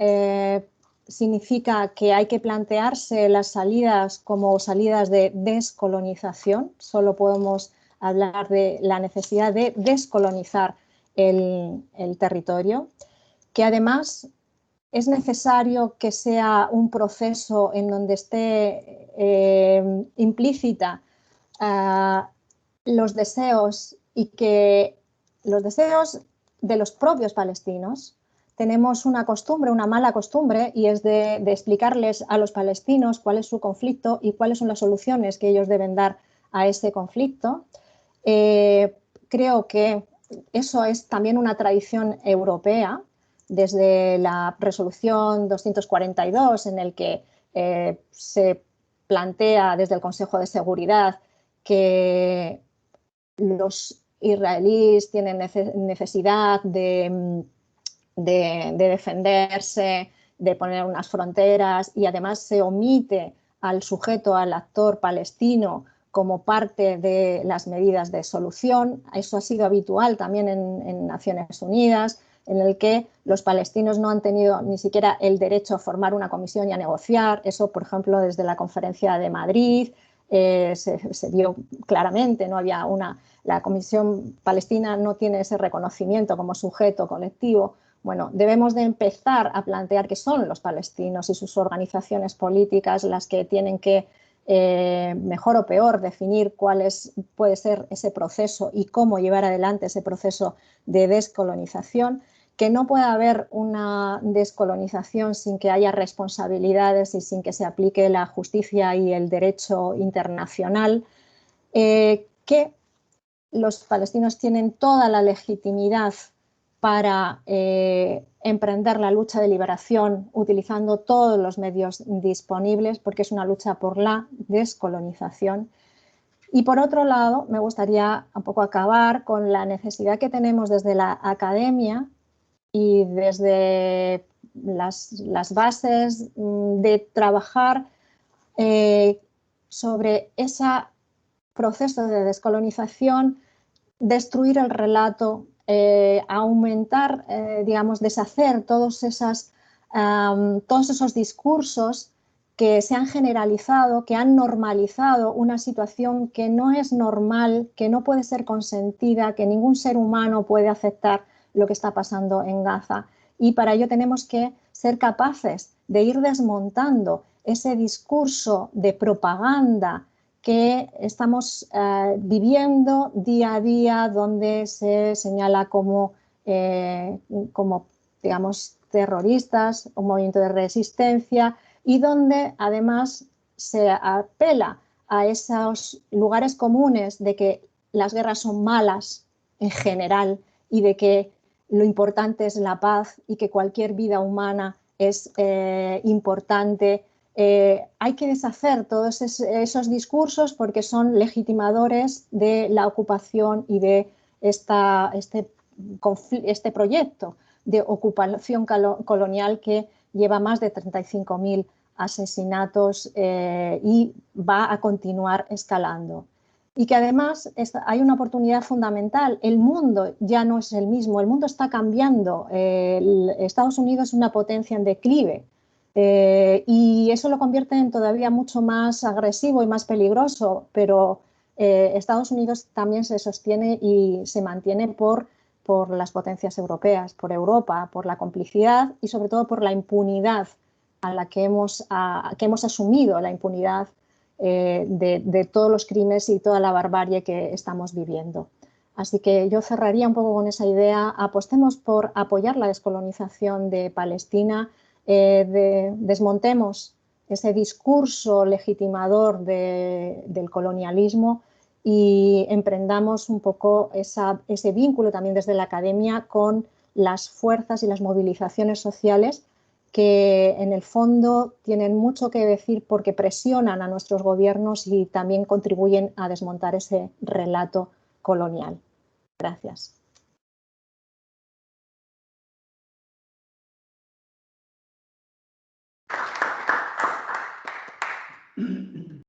significa que hay que plantearse las salidas como salidas de descolonización. Solo podemos hablar de la necesidad de descolonizar el territorio, que además es necesario que sea un proceso en donde esté implícita los deseos y que los deseos de los propios palestinos. Tenemos una costumbre, una mala costumbre, y es de explicarles a los palestinos cuál es su conflicto y cuáles son las soluciones que ellos deben dar a ese conflicto. Creo que eso es también una tradición europea, desde la resolución 242, en el que se plantea desde el Consejo de Seguridad que los israelíes tienen necesidad de defenderse, de poner unas fronteras, y además se omite al sujeto, al actor palestino, como parte de las medidas de solución. Eso ha sido habitual también en Naciones Unidas, en el que los palestinos no han tenido ni siquiera el derecho a formar una comisión y a negociar. Eso, por ejemplo, desde la Conferencia de Madrid se vio claramente. No había la Comisión Palestina no tiene ese reconocimiento como sujeto colectivo. Bueno, debemos de empezar a plantear que son los palestinos y sus organizaciones políticas las que tienen que, mejor o peor, definir cuál puede ser ese proceso y cómo llevar adelante ese proceso de descolonización, que no puede haber una descolonización sin que haya responsabilidades y sin que se aplique la justicia y el derecho internacional, que los palestinos tienen toda la legitimidad para emprender la lucha de liberación utilizando todos los medios disponibles, porque es una lucha por la descolonización. Y por otro lado, me gustaría un poco acabar con la necesidad que tenemos desde la academia y desde las bases de trabajar sobre ese proceso de descolonización, destruir el relato, aumentar, digamos, deshacer todos esos discursos que se han generalizado, que han normalizado una situación que no es normal, que no puede ser consentida, que ningún ser humano puede aceptar lo que está pasando en Gaza. Y para ello tenemos que ser capaces de ir desmontando ese discurso de propaganda que estamos viviendo día a día, donde se señala como digamos, terroristas o movimiento de resistencia, y donde además se apela a esos lugares comunes de que las guerras son malas en general y de que lo importante es la paz y que cualquier vida humana es importante. Hay que deshacer todos esos discursos porque son legitimadores de la ocupación y de este proyecto de ocupación colonial que lleva más de 35.000 asesinatos y va a continuar escalando. Y que además hay una oportunidad fundamental. El mundo ya no es el mismo, el mundo está cambiando. Estados Unidos es una potencia en declive. Y eso lo convierte en todavía mucho más agresivo y más peligroso, pero Estados Unidos también se sostiene y se mantiene por las potencias europeas, por Europa, por la complicidad y sobre todo por la impunidad a la que hemos asumido, la impunidad de todos los crímenes y toda la barbarie que estamos viviendo. Así que yo cerraría un poco con esa idea. Apostemos por apoyar la descolonización de Palestina, desmontemos ese discurso legitimador del colonialismo y emprendamos un poco ese vínculo también desde la academia con las fuerzas y las movilizaciones sociales que en el fondo tienen mucho que decir porque presionan a nuestros gobiernos y también contribuyen a desmontar ese relato colonial. Gracias.